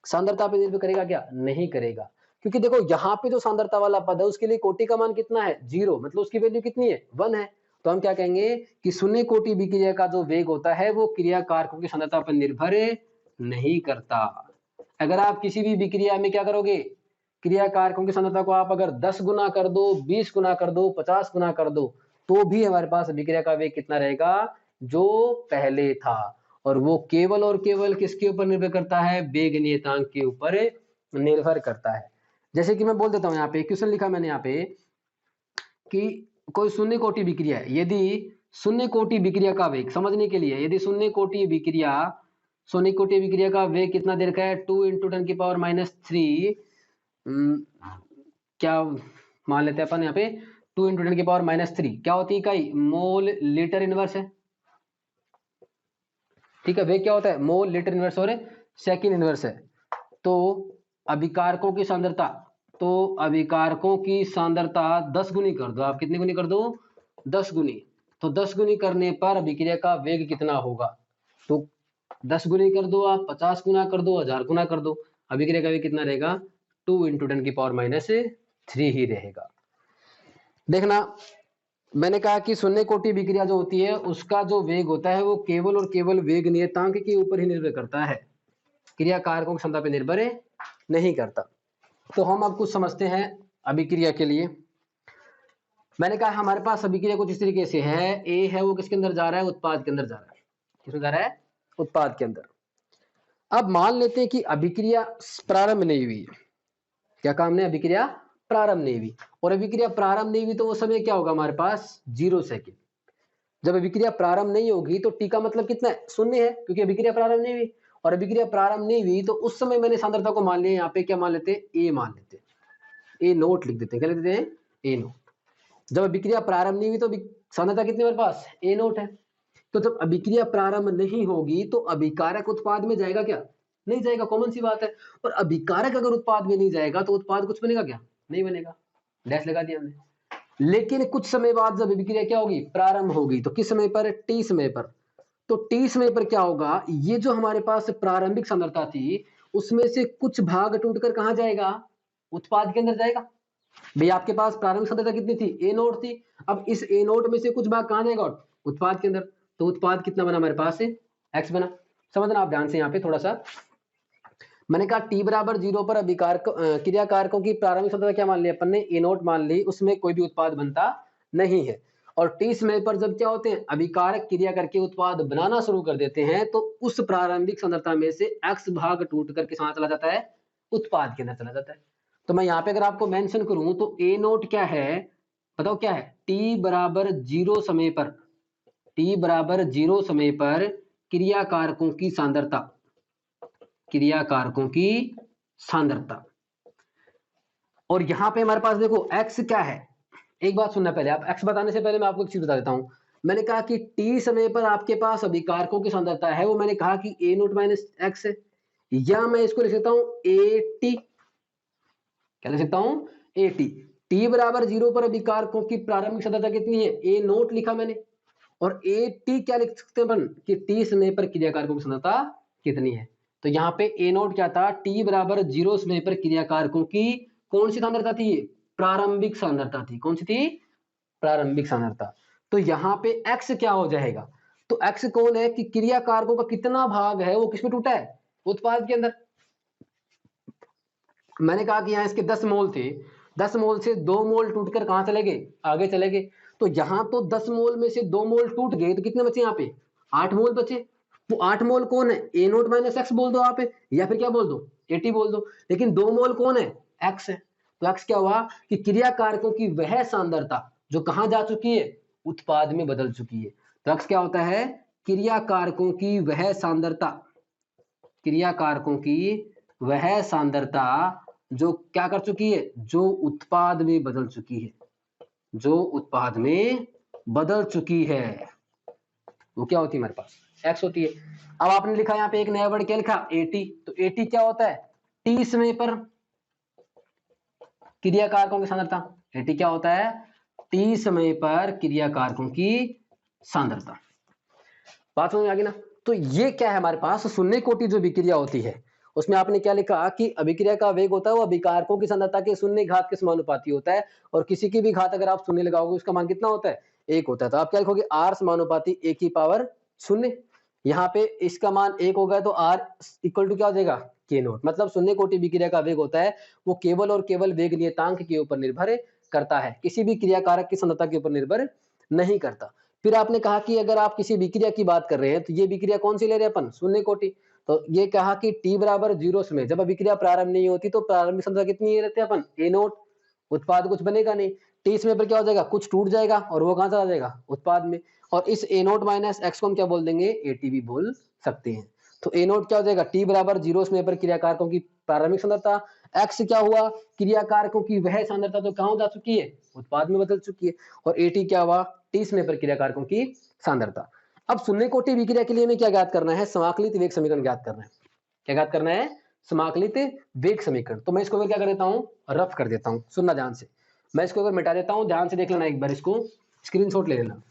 सांद्रता पे निर्भर करेगा, क्या नहीं करेगा। क्योंकि देखो यहाँ पे जो सांद्रता वाला पद है उसके लिए कोटि का मान कितना है, 0, मतलब उसकी वैल्यू कितनी है, 1 है। तो हम क्या कहेंगे कि शून्य कोटि विक्रिया का जो वेग होता है वो क्रिया कारकों की सांद्रता पर निर्भर नहीं करता। अगर आप किसी भी विक्रिया में क्या करोगे, क्रिया कारकों की सांद्रता को आप अगर 10 गुना कर दो, 20 गुना कर दो, 50 गुना कर दो, तो भी हमारे पास विक्रिया का वेग कितना रहेगा, जो पहले था। और वो केवल और केवल किसके ऊपर निर्भर करता है, वेग नियतांक के ऊपर निर्भर करता है। जैसे कि मैं बोल देता हूं, यहाँ पे क्वेश्चन लिखा मैंने यहाँ पे कि कोई शून्य कोटि विक्रिया है, यदि शून्य कोटि विक्रिया का वेग समझने के लिए, यदि शून्य कोटि विक्रिया का वेग कितना दे रखा है, 2 × 10⁻³ क्या मान लेते हैं अपन यहाँ पे, 2 × 10⁻³ क्या होती है इकाई, मोल लीटर इनवर्स है। ठीक है, वेग क्या होता है, मोल लीटर इनवर्स और सेकंड इनवर्स है। तो अभिकारकों की सांद्रता, तो अभिकारकों की सांद्रता 10 गुनी कर दो आप, कितनी गुनी कर दो, 10 गुनी। तो 10 गुनी करने पर अभिक्रिया का वेग कितना होगा, तो 10 गुनी कर दो आप, 50 गुना कर दो, 1000 गुना कर दो, अभिक्रिया का वेग कितना रहेगा, 2 × 10⁻³ ही रहेगा। देखना, मैंने कहा कि शून्य कोटि विक्रिया जो होती है उसका जो वेग होता है वो केवल और केवल वेग नियतांक के ऊपर ही निर्भर करता है, क्रिया कारकों की क्षमता पर निर्भर नहीं करता। तो हम अब कुछ समझते हैं अभिक्रिया के लिए। मैंने कहा हमारे पास अभिक्रिया कुछ इस तरीके से है, ए है वो किसके अंदर जा रहा है, उत्पाद के अंदर जा रहा है। किसमें जा रहा है, उत्पाद के अंदर। अब मान लेते हैं कि अभिक्रिया प्रारंभ नहीं हुई, क्या काम नहीं, अभिक्रिया प्रारंभ नहीं हुई। और अभिक्रिया प्रारंभ नहीं हुई तो वो समय क्या होगा हमारे पास, 0 सेकेंड। जब अभिक्रिया प्रारंभ नहीं होगी तो टी का मतलब कितना है, 0 है, क्योंकि अभिक्रिया प्रारंभ नहीं हुई। और अभिक्रिया प्रारंभ नहीं हुई तो उस समय मैंने सांद्रता को मान लिया, यहाँ पे क्या मान लेते हैं, ए मान लेते हैं, ए नोट लिख देते हैं, क्या लिख देते हैं, ए नोट। जब अभिक्रिया प्रारंभ नहीं हुई तो सांद्रता कितनी हमारे पास, ए नोट है। तो जब अभिक्रिया प्रारंभ नहीं होगी तो अभिकारक उत्पाद में जाएगा क्या, नहीं जाएगा, कॉमन सी बात है। और अभिकारक अगर उत्पाद में नहीं जाएगा तो उत्पाद कुछ बनेगा क्या, नहीं बनेगा, डैश लगा दिया हमने। लेकिन कुछ समय बाद जब अभिक्रिया क्या होगी, प्रारंभ होगी, तो किस समय पर, टी समय पर। तो टी समय पर क्या होगा, ये जो हमारे पास प्रारंभिक सांद्रता थी उसमें से कुछ भाग टूटकर कहां जाएगा, उत्पाद के अंदर जाएगा। भाई आपके पास प्रारंभिक सांद्रता कितनी थी, ए नोट थी। अब इस ए नोट में से कुछ भाग कहां जाएगा, उत्पाद के अंदर। तो उत्पाद कितना बना हमारे पास, एक्स बना। समझना आप ध्यान से यहाँ पे थोड़ा सा, मैंने कहा t बराबर 0 पर क्रिया कारकों की प्रारंभिक सांद्रता क्या मान ली अपन ने, ए नोट मान ली, उसमें कोई भी उत्पाद बनता नहीं है। और t समय पर जब क्या होते हैं, अभिकारक क्रिया करके उत्पाद बनाना शुरू कर देते हैं तो उस प्रारंभिक सांद्रता में से x भाग टूट करके कहां चला जाता है, उत्पाद के अंदर चला जाता है। तो मैं यहाँ पे अगर आपको मेंशन करूं तो ए नोट क्या है, बताओ क्या है, t बराबर 0 समय पर, t बराबर 0 समय पर क्रिया कारकों की सांद्रता, क्रिया कारकों की सांद्रता। और यहां पे हमारे पास देखो x क्या है, एक बात सुनना पहले आप, x बताने से पहले मैं आपको एक चीज बता देता हूं। मैंने कहा कि t समय पर आपके पास अभिकारकों की सांद्रता है, वो मैंने कहा कि a नोट माइनस एक्स है, या मैं इसको लिख सकता हूं at, क्या लिख सकता हूं, at। t बराबर 0 पर अभिकारकों की प्रारंभिक सांद्रता कितनी है, a नोट लिखा मैंने। और at क्या लिख सकते हैं अपन, कि t समय पर क्रिया कारकों की सांद्रता कितनी है। तो यहाँ पे ए नोट क्या था, t बराबर 0 समय पर क्रिया कारकों की कौन सी सांद्रता थी ये? प्रारंभिक सांद्रता थी। कौन सी थी? प्रारंभिक सांद्रता। तो यहाँ पे x क्या हो जाएगा? तो x कौन है कि क्रिया कारकों का कितना भाग है वो किसमें टूटा है? उत्पाद के अंदर। मैंने कहा कि यहाँ इसके 10 मोल थे, 10 मोल से 2 मोल टूटकर कहां चले गए? आगे चले गए। तो यहाँ तो 10 मोल में से 2 मोल टूट गए, तो कितने बचे यहाँ पे? 8 मोल बचे। वो 8 मोल कौन है? ए नोट माइनस एक्स बोल दो आप, या फिर क्या बोल दो? एटी बोल दो। लेकिन 2 मोल कौन है? एक्स है। तो एक्स क्या हुआ कि क्रिया कारकों की वह सांद्रता जो कहां जा चुकी है? उत्पाद में बदल चुकी है। तो एक्स क्या होता है? क्रिया कारकों की वह सांद्रता, क्रिया कारकों की वह सांद्रता जो क्या कर चुकी है? जो उत्पाद में बदल चुकी है, जो उत्पाद में बदल चुकी है, वो क्या होती है हमारे पास? एक्स होती है। अब आपने लिखा यहाँ पे एक नया वर्ड क्या लिखा? एटी। तो एटी क्या होता है? टी समय पर क्रिया कारकों की सांद्रता। एटी क्या होता है? टी समय पर क्रिया कारकों की सांद्रता। बात समझ में आ गई ना? तो ये क्या है हमारे पास? शून्य कोटि जो विक्रिया होती है उसमें आपने क्या लिखा कि अभिक्रिया का वेग होता है वो अभिकारकों की सांद्रता के शून्य घात के समानुपाती होता है, और किसी की भी घात अगर आप शून्य लगाओगे उसका मान कितना होता है? 1 होता है। तो आप क्या लिखोगे? r समानुपाती 1 की पावर शून्य। यहाँ पे इसका मान 1 होगा तो r इक्वल टू क्या हो जाएगा? k note. मतलब शून्य कोटि विक्रिया का वेग होता है वो केवल और केवल वेग नियतांक के ऊपर निर्भर करता है, किसी भी क्रियाकारक की सांद्रता के ऊपर निर्भर नहीं करता। फिर आपने कहा कि अगर आप किसी विक्रिया की बात कर रहे हैं तो ये विक्रिया कौन सी ले रहे हैं अपन? शून्य कोटि। तो ये कहा कि t बराबर 0 समय जब अभिक्रिया प्रारंभ नहीं होती तो प्रारंभिक सांद्रता कितनी रहते हैं अपन? a note. उत्पाद कुछ बनेगा नहीं। t समय पर क्या हो जाएगा? कुछ टूट जाएगा और वो कहां चला जाएगा? उत्पाद में। और इस a नोट माइनस x को हम क्या बोल देंगे? at भी बोल सकते हैं। तो a नोट क्या हो जाएगा? t बराबर 0 समय पर क्रियाकारकों की प्रारंभिक सांद्रता। x क्या हुआ? क्रियाकारकों की वह सांद्रता तो कहां जा चुकी है? उत्पाद में बदल चुकी है। और at क्या हुआ? t समय पर क्रियाकारकों की सांद्रता। अब शून्य कोटि विक्रिया के लिए हमें क्या ज्ञात करना है? समाकलित वेग समीकरण ज्ञात करना है। क्या ज्ञात करना है? समाकलित वेग समीकरण। तो मैं इसको क्या कर देता हूं? रफ कर देता हूं। सुनना ध्यान से, मैं इसको अगर मिटा देता हूं, ध्यान से देख लेना, एक बार इसको स्क्रीनशॉट ले लेना।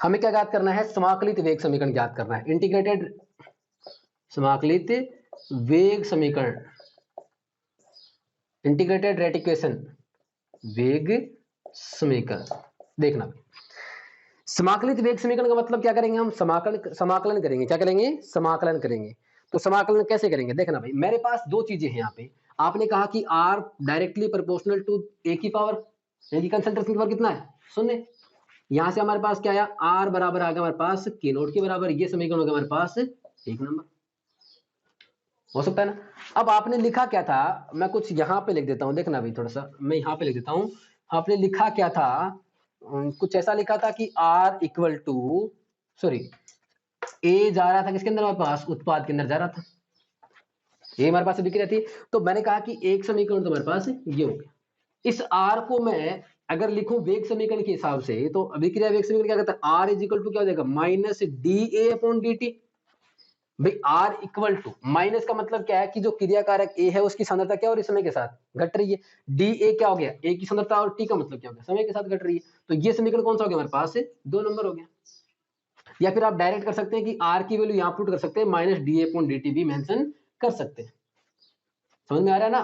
हमें क्या ज्ञात करना है? समाकलित वेग समीकरण ज्ञात करना है। इंटीग्रेटेड समाकलित वेग समीकरण, इंटीग्रेटेड रेट इक्वेशन, वेग समीकरण। देखना, समाकलित वेग समीकरण का मतलब क्या करेंगे हम? समाकलन करेंगे। क्या करेंगे? समाकलन करेंगे। तो समाकलन कैसे करेंगे? देखना भाई, मेरे पास दो चीजें हैं यहाँ पे। आपने कहा कि r directly proportional to a की पावर, यानी कंसंट्रेशन की पावर कितना है? शून्य। यहां से हमारे पास क्या आया? r बराबर आ गया हमारे पास k नोट के बराबर। ये समीकरण हो गया हमारे पास 1 नंबर। हो सकता है ना? अब आपने लिखा क्या था? मैं कुछ यहाँ पे लिख देता हूँ, देखना भाई, थोड़ा सा मैं यहाँ पे लिख देता हूँ। आपने लिखा क्या था? कुछ ऐसा लिखा था कि r equal to, sorry, a जा रहा था किसके अंदर? हमारे पास उत्पाद के अंदर जा रहा था। ये हमारे पास विक्रिया थी। तो मैंने कहा कि एक समीकरण तो हमारे पास ये हो गया। इस r को मैं अगर लिखूं वेग समीकरण के हिसाब से, तो अभिक्रिया वेग समीकरण क्या कहता है? r इज इक्वल टू क्या हो जाएगा? Minus D A upon D T. भाई r इक्वल टू, माइनस का मतलब क्या है कि जो क्रियाकारक a है उसकी सांद्रता क्या हो रही है? समय के साथ घट रही है। da क्या हो गया? a की सांद्रता, और t का मतलब क्या हो गया? समय के साथ घट रही है। तो ये समीकरण कौन सा हो गया हमारे पास? 2 नंबर हो गया। या फिर आप डायरेक्ट कर सकते हैं कि r की वैल्यू यहाँ पुट कर सकते हैं, minus D A upon D T भी मेंशन कर सकते हैं। समझ में आ रहा है ना?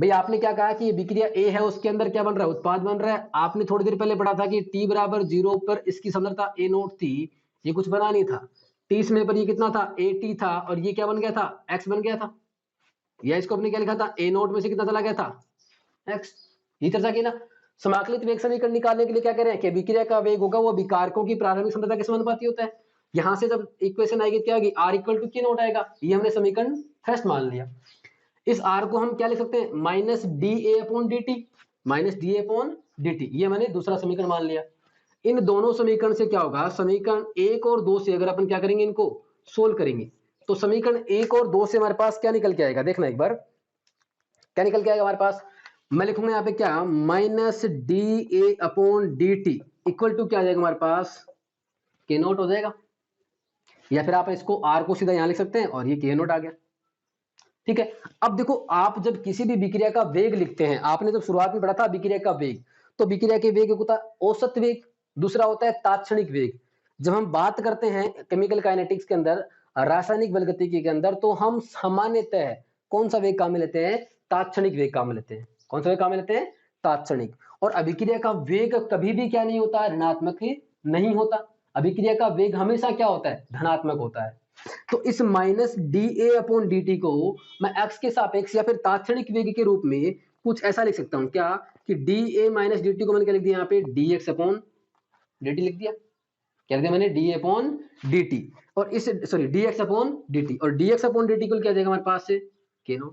भाई आपने क्या कहा कि ये विक्रिया A है, उसके अंदर क्या बन रहा है? उत्पाद बन रहा है। आपने थोड़ी देर पहले पढ़ा था कि t बराबर 0 पर इसकी सांद्रता A नोट थी, ये कुछ बना नहीं था। t समय पर ये कितना था? AT था, और ये क्या बन गया था? x बन गया था। या इसको अपने क्या लिखा था? A नोट में से कितना चला गया था? x। ये चर्चा की ना? समाकलित वेग समीकरण निकालने के लिए क्या कह रहे हैं कि विक्रिया का वेग होगा वो विकारकों की प्रारंभिक सांद्रता के समानुपाती होता है। यहां से जब इक्वेशन आएगी क्या होगी? r equal to k nought आएगा। ये हमने समीकरण फर्स्ट मान लिया। इस r को हम क्या लिख सकते हैं? Minus D A upon D T, minus D A upon D T, ये मैंने दूसरा समीकरण मान लिया। इन दोनों समीकरण से क्या होगा? समीकरण 1 और 2 से अगर अपन क्या करेंगे, इनको सोल्व करेंगे, तो समीकरण 1 और 2 से हमारे पास क्या निकल के आएगा? देखना एक बार, क्या निकल के आएगा हमारे पास? मैं लिखूंगा यहाँ पे क्या? Minus D A upon D T equal to क्या आ जाएगा हमारे पास? के नोट हो जाएगा। या फिर आप इसको r को सीधा यहां लिख सकते हैं और ये के नोट आ गया। ठीक है। अब देखो, आप जब किसी भी विक्रिया का वेग लिखते हैं, आपने जब शुरुआत में पढ़ा था विक्रिया का वेग, तो विक्रिया के वेग होता है औसत वेग, दूसरा होता है तात्क्षणिक वेग। जब हम बात करते हैं केमिकल काइनेटिक्स के अंदर, रासायनिक बल गतिकी के अंदर, तो हम सामान्यतः कौन सा वेग काम में लेते हैं? तात्क्षणिक वेग काम में लेते हैं। कौन सा वेग काम में लेते हैं? तात्क्षणिक। और अभिक्रिया का वेग कभी भी क्या नहीं होता? ऋणात्मक ही नहीं होता। अभिक्रिया का वेग हमेशा क्या होता है? धनात्मक होता है। तो इस माइनस dA/dt को मैं x के सापेक्ष या फिर तात्क्षणिक वेग के रूप में कुछ ऐसा लिख सकता हूं क्या, कि dA माइनस dt को मैंने क्या लिख दिया यहाँ पे? dx/dt लिख दिया। क्या लिख दिया मैंने? dA/dt। और इस सॉरी dx/dt, और dx/dt को क्या जाएगा हमारे पास से? k0।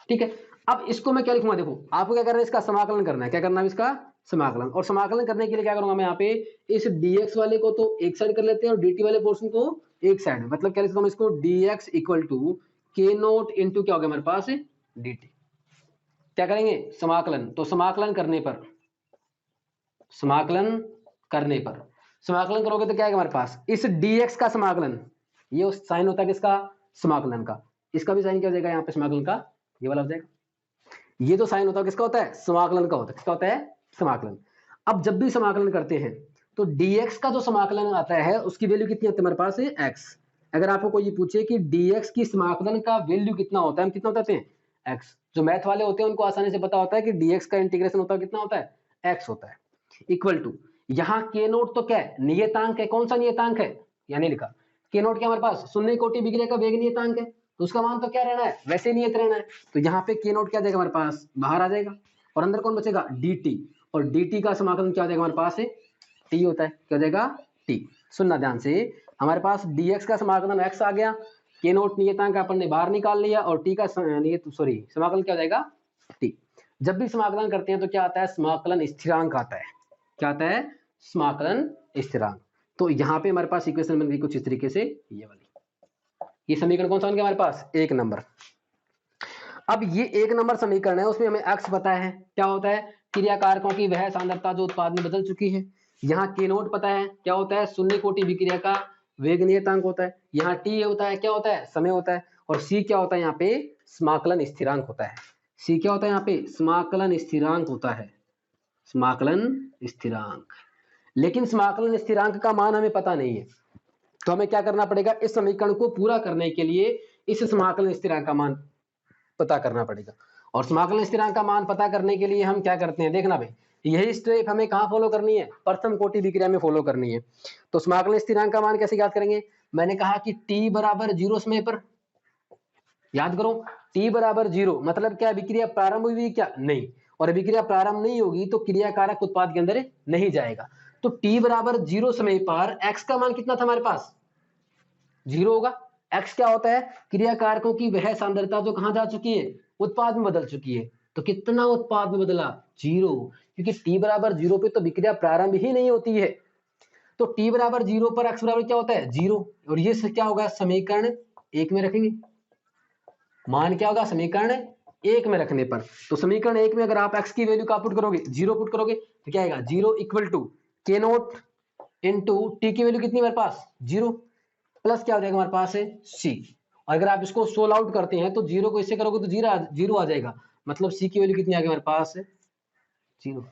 ठीक है, अब इसको मैं क्या लिखूंगा? देखो आपको क्या करना है, इसका समाकलन करना है। क्या करना है इसका? समाकलन। और समाकलन करने के लिए क्या करूंगा मैं यहाँ पे, इस dx वाले को तो एक साइड कर लेते हैं और dt वाले पोर्शन को एक साइड। मतलब क्या लिखता हूं इसको? dx equal to k0 into क्या हो गया हमारे पास? dt। क्या करेंगे? समाकलन। तो समाकलन करने पर समाकलन करोगे तो क्या है हमारे पास? इस dx का समाकलन, ये उस साइन होता है किसका? समाकलन का। इसका भी साइन क्या हो जाएगा यहाँ पे? समाकलन का ये वाला हो जाएगा। ये तो साइन होता है किसका? होता है समाकलन का। होता है किसका? होता है समाकलन। अब जब भी समाकलन करते हैं तो dx का जो समाकलन आता है उसकी वैल्यू कितनी आती है हमारे पास? x। अगर आपको कोई ये पूछे कि dx की समाकलन का वैल्यू कितना होता है, हम कितना बताते हैं? x। जो मैथ वाले होते हैं उनको आसानी से पता होता है कि dx का इंटीग्रेशन होता है कितना होता है? x होता है। इक्वल टू यहाँ k नोट तो क्या है? नियतांक है। कौन सा नियतांक है? यहाँ नहीं लिखा। k नोट क्या हमारे पास? शून्य कोटि विकिरण का वेग नियतांक है, तो उसका मान तो क्या रहना है? वैसे नियत रहना है। तो यहाँ पे k नोट क्या जाएगा हमारे पास? बाहर आ जाएगा। और अंदर कौन बचेगा? dt। और dt का समाकलन क्या हो जाएगा हमारे पास? t होता है। क्या हो जाएगा? t। सुनना ध्यान से, हमारे पास dx का समाकलन x आ गया, k नोट नियतांक अपन ने बाहर निकाल लिया, और t का समाकलन क्या हो जाएगा? t। जब भी समाकलन करते हैं तो क्या आता है? समाकलन स्थिरांक आता है। क्या आता है? समाकलन स्थिरांक। तो यहाँ पे हमारे पास इक्वेशन बन गई कुछ इस तरीके से, ये वाली। ये समीकरण कौन सा बन गया हमारे पास? 1 नंबर। अब ये 1 नंबर समीकरण है, उसमें हमें x पता है। क्या होता है? क्रिया कारकों की वह सांद्रता जो उत्पाद में बदल चुकी है। यहाँ k नोट पता है। क्या होता है? शून्य कोटि विक्रिया का वेग नियतांक होता है। यहाँ t होता है, क्या होता है? समय होता है। और c क्या होता है यहाँ पे? समाकलन स्थिरांक होता है। c क्या होता है यहाँ पे? समाकलन स्थिरांक होता है। समाकलन स्थिरांक। लेकिन समाकलन स्थिरांक का मान हमें पता नहीं है, तो हमें क्या करना पड़ेगा? इस समीकरण को पूरा करने के लिए इस समाकलन स्थिरांक का मान पता करना पड़ेगा। और समाकलन स्थिरांक का मान पता करने के लिए हम क्या करते हैं? देखना भाई, यही स्टेप हमें कहाँ फॉलो करनी है? प्रथम कोटि विक्रिया में फॉलो करनी है। तो समाकलन स्थिरांक का मान कैसे याद करेंगे? मैंने कहा कि t बराबर 0 समय पर, याद करो, t बराबर 0 मतलब क्या? विक्रिया प्रारंभ हुई क्या? नहीं। और अभिक्रिया प्रारंभ नहीं होगी तो क्रिया कारक उत्पाद के अंदर नहीं जाएगा। तो t बराबर 0 समय पर x का मान कितना था हमारे पास? 0 होगा। x क्या होता है? क्रिया कारकों की वह सांद्रता जो कहां जा चुकी है? उत्पाद में बदल चुकी है। तो कितना उत्पाद में बदला? 0। क्योंकि t बराबर 0 पे तो विक्रिया प्रारंभ ही नहीं होती है। तो t बराबर 0 पर x बराबर क्या होता है? 0। और ये क्या होगा? समीकरण 1 में रखेंगे। मान क्या होगा? समीकरण 1 में रखने पर। तो समीकरण 1 में अगर आप x की वैल्यू का पुट करोगे, 0 पुट करोगे, तो क्या आएगा? 0 equal to k nought into t की वैल्यू कितनी हमारे पास? 0 प्लस क्या हो जाएगा हमारे पास? है c। और अगर आप इसको सोल्व आउट करते हैं तो 0 को इससे करोगे तो 0 आ जाएगा। मतलब c की वैल्यू कितनी आ गई हमारे पास? 0।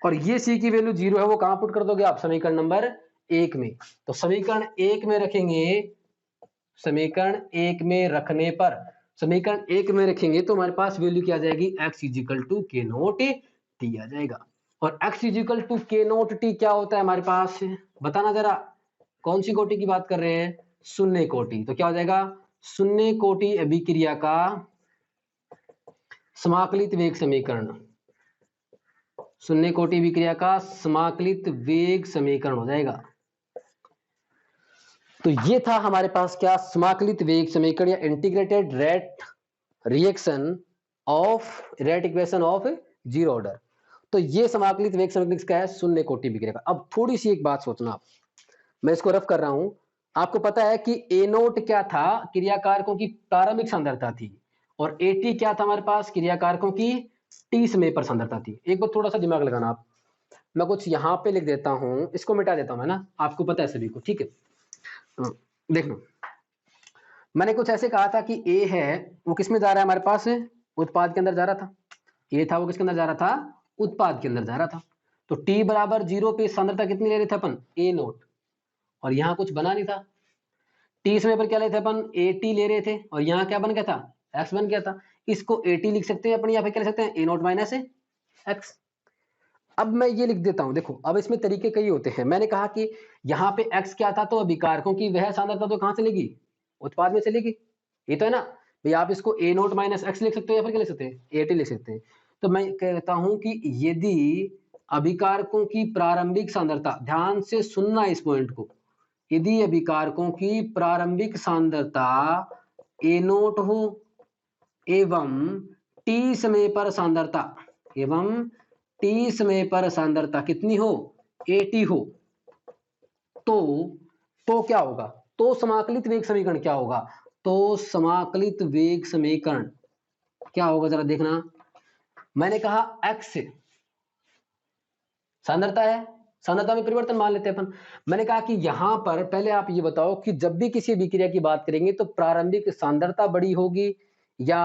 और ये c की वैल्यू 0 है, वो कहां पुट कर दोगे आप? समीकरण नंबर 1 में। तो समीकरण 1 में रखेंगे, समीकरण 1 में रखने पर, समीकरण 1 में रखेंगे तो हमारे पास वैल्यू क्या आ जाएगी? x equal to k nought t आ जाएगा। और x equal to k nought t क्या होता है हमारे पास? बताना जरा, कौन सी कोटि की बात कर रहे हैं? शून्य कोटि। तो क्या हो जाएगा? शून्य कोटि अभिक्रिया का समाकलित वेग समीकरण। शून्य कोटि अभिक्रिया का समाकलित वेग समीकरण हो जाएगा। तो ये था हमारे पास क्या? समाकलित वेग समीकरण या integrated rate reaction of rate equation of zero order. तो ये समाकलित वेग समीकरण क्या है? शून्य कोटि अभिक्रिया का। अब थोड़ी सी एक बात सोचना आप, मैं इसको रफ कर रहा हूं। आपको पता है कि ए नोट क्या था? क्रियाकारकों की प्रारंभिक सांद्रता थी। और एटी क्या था हमारे पास? क्रियाकारकों की टी समय पर सांद्रता थी। एक बार थोड़ा सा दिमाग लगाना आप, मैं कुछ यहां पे लिख देता हूं, इसको मिटा देता हूं, है ना? आपको पता है सभी को, ठीक है? देखो, मैंने कुछ ऐसे कहा था कि ए है वो किस में जा रहा है हमारे पास? उत्पाद के अंदर जा रहा था। ए था वो किसके अंदर जा रहा था? उत्पाद के अंदर जा रहा था। तो टी बराबर 0 पे सांद्रता कितनी ले रहे थे अपन? ए नोट। और यहाँ कुछ बना नहीं था। टी समय पर क्या लेते अपन? ए टी ले रहे थे। और यहाँ क्या बन गया था? एक्स बन गया था। इसको AT लिख सकते हैं अपन, या फिर क्या लिख सकते हैं A नॉट माइनस एक्स। अब मैं ये लिख देता हूं, देखो अब इसमें तरीके कई होते हैं। मैंने कहा कि यहाँ पे x क्या था, तो अभिकारकों की वह सांद्रता तो कहां चलेगी, उत्पाद में चलेगी, ये तो है ना भाई। आप इसको A नॉट माइनस एक्स लिख सकते हो, या फिर क्या लिख सकते हैं AT लिख सकते हैं। तो मैं कहता हूं कि यदि अभिकारकों की प्रारंभिक सांद्रता, ध्यान से सुनना इस पॉइंट को, यदि अभिकारकों की प्रारंभिक सांद्रता A नोट हो एवं T समय पर सांद्रता, एवं T समय पर सांद्रता कितनी हो, AT हो, तो क्या होगा, तो समाकलित वेग समीकरण क्या होगा, तो समाकलित वेग समीकरण क्या होगा जरा देखना। मैंने कहा x सांद्रता है, सांद्रता में परिवर्तन मान लेते हैं अपन। मैंने कहा कि यहां पर पहले आप ये बताओ कि जब भी किसी अभिक्रिया की बात करेंगे तो प्रारंभिक सांद्रता बड़ी होगी या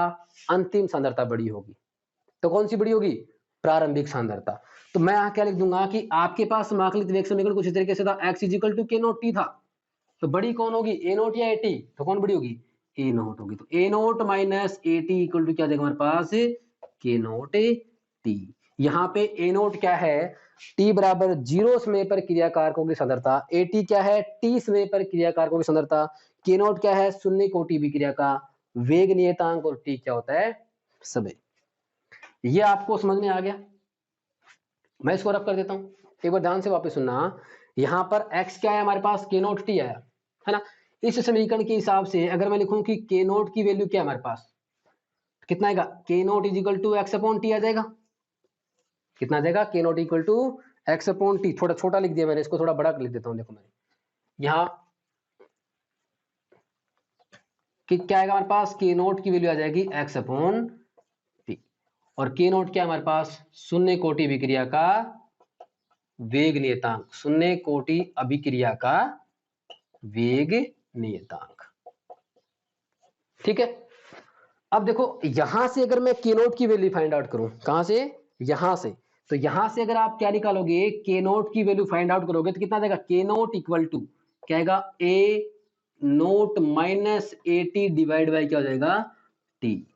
अंतिम सांद्रता बड़ी होगी, तो कौन सी बड़ी होगी, प्रारंभिक सांद्रता। तो मैं यहां क्या लिख दूंगा कि आपके पास समाकलित वेग समीकरण कुछ इस तरीके से था, x equal to K note T था, तो बड़ी कौन होगी, ए नोट या एटी, तो कौन बड़ी होगी, ए नोट होगी। तो A note minus A T equal to क्या देगा हमारे पास, के नोट टी। यहाँ पे ए नोट क्या है, टी बराबर 0 समय पर क्रियाकारकों की सांद्रता, ए टी क्या है, टी समय पर क्रियाकारकों की सांद्रता, के नोट क्या है, शून्य कोटि विक्रिया का वेग नियतांक, और टी क्या होता है, समय। ये आपको समझ में आ गया। मैं इसको रफ कर देता हूं, एक बार ध्यान से वापस सुनना। यहां पर x क्या है हमारे पास, के नोट टी आया है ना। इस समीकरण के हिसाब से अगर मैं लिखूं कि के नोट की वैल्यू क्या है हमारे पास, कितना आएगा, K naught is equal to X upon T आ जाएगा। कितना आ जाएगा, K naught equal to X upon T. थोड़ा छोटा लिख दिया मैंने, इसको थोड़ा बड़ा लिख देता हूं। देखो मैंने यहाँ कि क्या आएगा हमारे पास, के नोट की वैल्यू आ जाएगी एक्स अपॉन टी, और के नोट क्या हमारे पास, शून्य कोटि विक्रिया का वेग नियतांक, शून्य कोटि अभिक्रिया का वेग नियतांक, ठीक है। अब देखो यहां से अगर मैं के नोट की वैल्यू फाइंड आउट करूं, कहां से, यहां से, तो यहां से अगर आप क्या निकालोगे, के नोट की वैल्यू फाइंड आउट करोगे तो कितना देगा, के नोट इक्वल टू क्या आएगा, A note minus A T divide by क्या हो जाएगा, टी।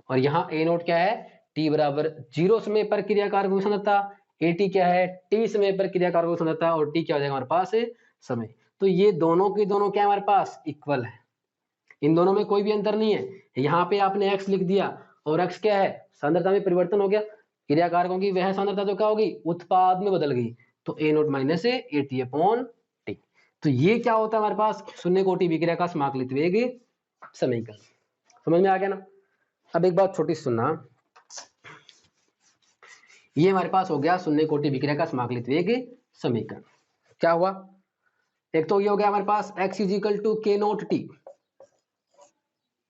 और यहाँ ए नोट क्या है, टी बराबर 0 समय पर क्रियाकारक की सांद्रता, ए टी क्या है, टी समय पर क्रियाकारक की सांद्रता, और टी क्या हो जाएगा हमारे पास, समय। तो ये दोनों के दोनों क्या है हमारे पास, इक्वल है, इन दोनों में कोई भी अंतर नहीं है। यहाँ पे आपने x लिख दिया, और x क्या है, सांद्रता में परिवर्तन हो गया, क्रियाकारकों की वह सांद्रता तो क्या होगी, उत्पाद में बदल गई, तो A note minus A T upon T. तो ये क्या होता है हमारे पास, शून्य कोटि विक्रिया का समाकलित वेग समीकरण। समझ में आ गया ना। अब एक बात छोटी सुनना, ये हमारे पास हो गया शून्य कोटि विक्रिया का समाकलित वेग समीकरण। क्या हुआ, एक तो ये हो गया हमारे पास x is equal to K note T,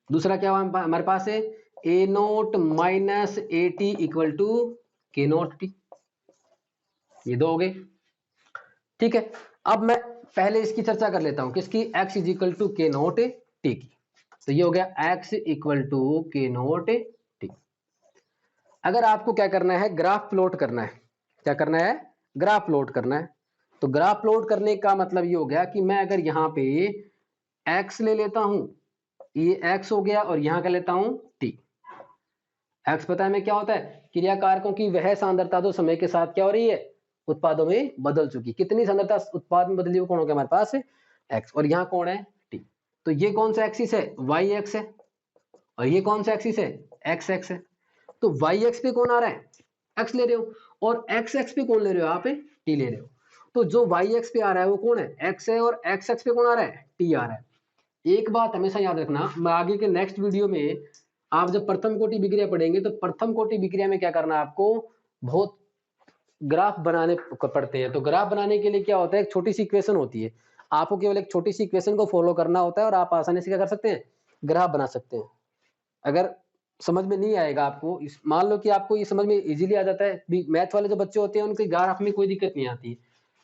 दूसरा क्या हुआ हमारे पास है, A note minus A T equal to K note T, ये दो हो गए, ठीक है। अब मैं पहले इसकी चर्चा कर लेता हूं, किसकी, x is equal to K note T की। तो ये हो गया x equal to K note T. अगर आपको क्या करना है, ग्राफ प्लॉट करना है, क्या करना है, ग्राफ प्लॉट करना है। तो ग्राफ प्लॉट करने का मतलब ये हो गया कि मैं अगर यहाँ पे x ले लेता हूं, ये x हो गया, और यहां क्या लेता हूं, t। x पता है मैं क्या होता है, क्रियाकारकों की वह सांद्रता जो समय के साथ क्या हो रही है, उत्पादों में बदल चुकी। कितनी सांद्रता उत्पाद में बदली, वो कौन हो गया हमारे पास, x, और यहाँ कौन है, t। तो ये कौन सा एक्सिस है, y एक्स है, और ये कौन सा एक्सिस है, x एक्स है। तो y एक्स पे कौन आ रहा है, x ले रहे हो, और x एक्स पे कौन ले रहे हो आप, t ले रहे हो। तो जो y एक्स पे आ रहा है वो कौन है, x है, और x एक्स पे कौन आ रहा है, t आ रहा है। एक बात हमेशा याद रखना, मैं आगे के नेक्स्ट वीडियो में आप जब प्रथम कोटि विक्रिया पढ़ेंगे, तो प्रथम कोटि विक्रिया में क्या करना है आपको, बहुत ग्राफ बनाने पड़ते हैं। तो ग्राफ बनाने के लिए क्या होता है, एक छोटी सी इक्वेशन होती है, आपको केवल एक छोटी सी इक्वेशन को फॉलो करना होता है, और आप आसानी से क्या कर सकते हैं, ग्राफ बना सकते हैं। अगर समझ में नहीं आएगा आपको, मान लो कि आपको ये समझ में इजीली आ जाता है, मैथ वाले जो बच्चे होते हैं उनके ग्राफ में कोई दिक्कत नहीं आती है,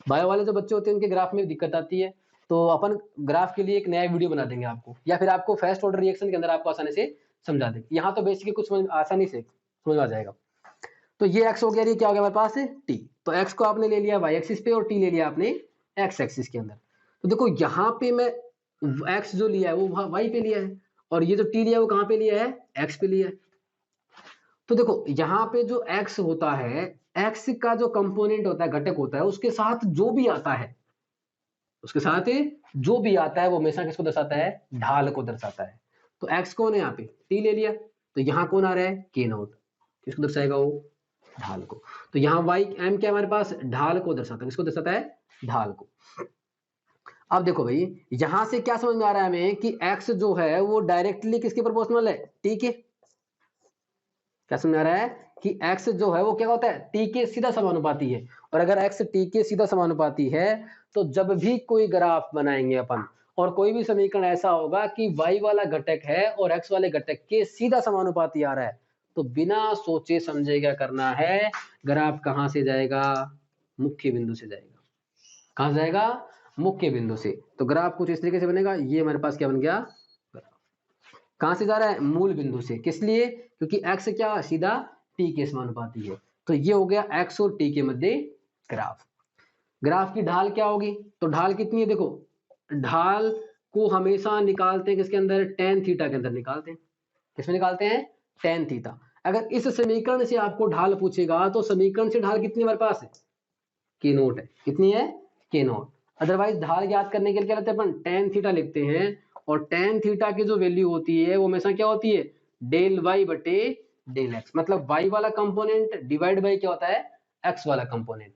बायो वाले जो बच्चे होते हैं उनके ग्राफ में दिक्कत आती है। तो अपन ग्राफ के लिए एक नया वीडियो बना देंगे आपको, या फिर आपको फर्स्ट ऑर्डर रिएक्शन के अंदर आपको आसानी से समझा देंगे। यहाँ तो बेसिकली कुछ आसानी से समझ में आ जाएगा। तो ये x हो गया, ये क्या हो गया हमारे पास, t। तो x को आपने ले लिया y एक्सिस पे, और t ले लिया आपने x एक्सिस के अंदर। तो देखो यहाँ पे मैं x जो लिया है वो y पे लिया है, और ये जो टी लिया है वो कहाँ पे लिया है, एक्स पे लिया है। तो देखो यहाँ पे जो एक्स होता है, एक्स का जो कंपोनेंट होता है, घटक होता है, उसके साथ जो भी आता है, उसके साथ जो भी आता है वो हमेशा किसको दर्शाता है, ढाल को दर्शाता है। तो एक्स कौन है यहाँ पे, टी ले लिया, तो यहाँ कौन आ रहा है, के नॉट, किसको दर्शाएगा वो, ढाल को। तो यहाँ वाई एम क्या हमारे पास, ढाल को दर्शाता है, किसको दर्शाता है, ढाल को। अब देखो भाई यहां से क्या समझ में आ रहा है हमें कि x जो है वो डायरेक्टली किसके प्रोपोर्शनल है, t के। क्या समझ में आ रहा है कि x जो है वो क्या होता है, t के सीधा समानुपाती है। और अगर x t के सीधा समानुपाती है तो जब भी कोई ग्राफ बनाएंगे अपन, और कोई भी समीकरण ऐसा होगा कि y वाला घटक है और x वाले घटक के सीधा समानुपाती आ रहा है, तो बिना सोचे समझे क्या करना है, ग्राफ कहां से जाएगा, मुख्य बिंदु से जाएगा। कहां जाएगा, मुख्य बिंदु से। तो ग्राफ कुछ इस तरीके से बनेगा, ये हमारे पास क्या बन गया, कहां से जा रहा है, मूल बिंदु से। किस लिए, क्योंकि x क्या सीधा t के समानुपाती है। तो ये हो गया x और t के मध्य ग्राफ। ग्राफ की ढाल क्या होगी, तो ढाल कितनी है, देखो ढाल को हमेशा निकालते हैं किसके अंदर, टेन थीटा के अंदर निकालते हैं। किसमें निकालते हैं, टेन थीटा। अगर इस समीकरण से आपको ढाल पूछेगा तो समीकरण से ढाल कितनी हमारे पास है, के नोट है, कितनी है, के नोट। अदरवाइज ढाल ज्ञात करने के लिए क्या लेते हैं अपन, टेन थीटा लिखते हैं। और टेन थीटा की जो वैल्यू होती है वो हमेशा क्या होती है, डेल वाई बटे डेल एक्स। मतलब वाई वाला कंपोनेंट डिवाइड बाई क्या होता है, एक्स वाला कंपोनेंट।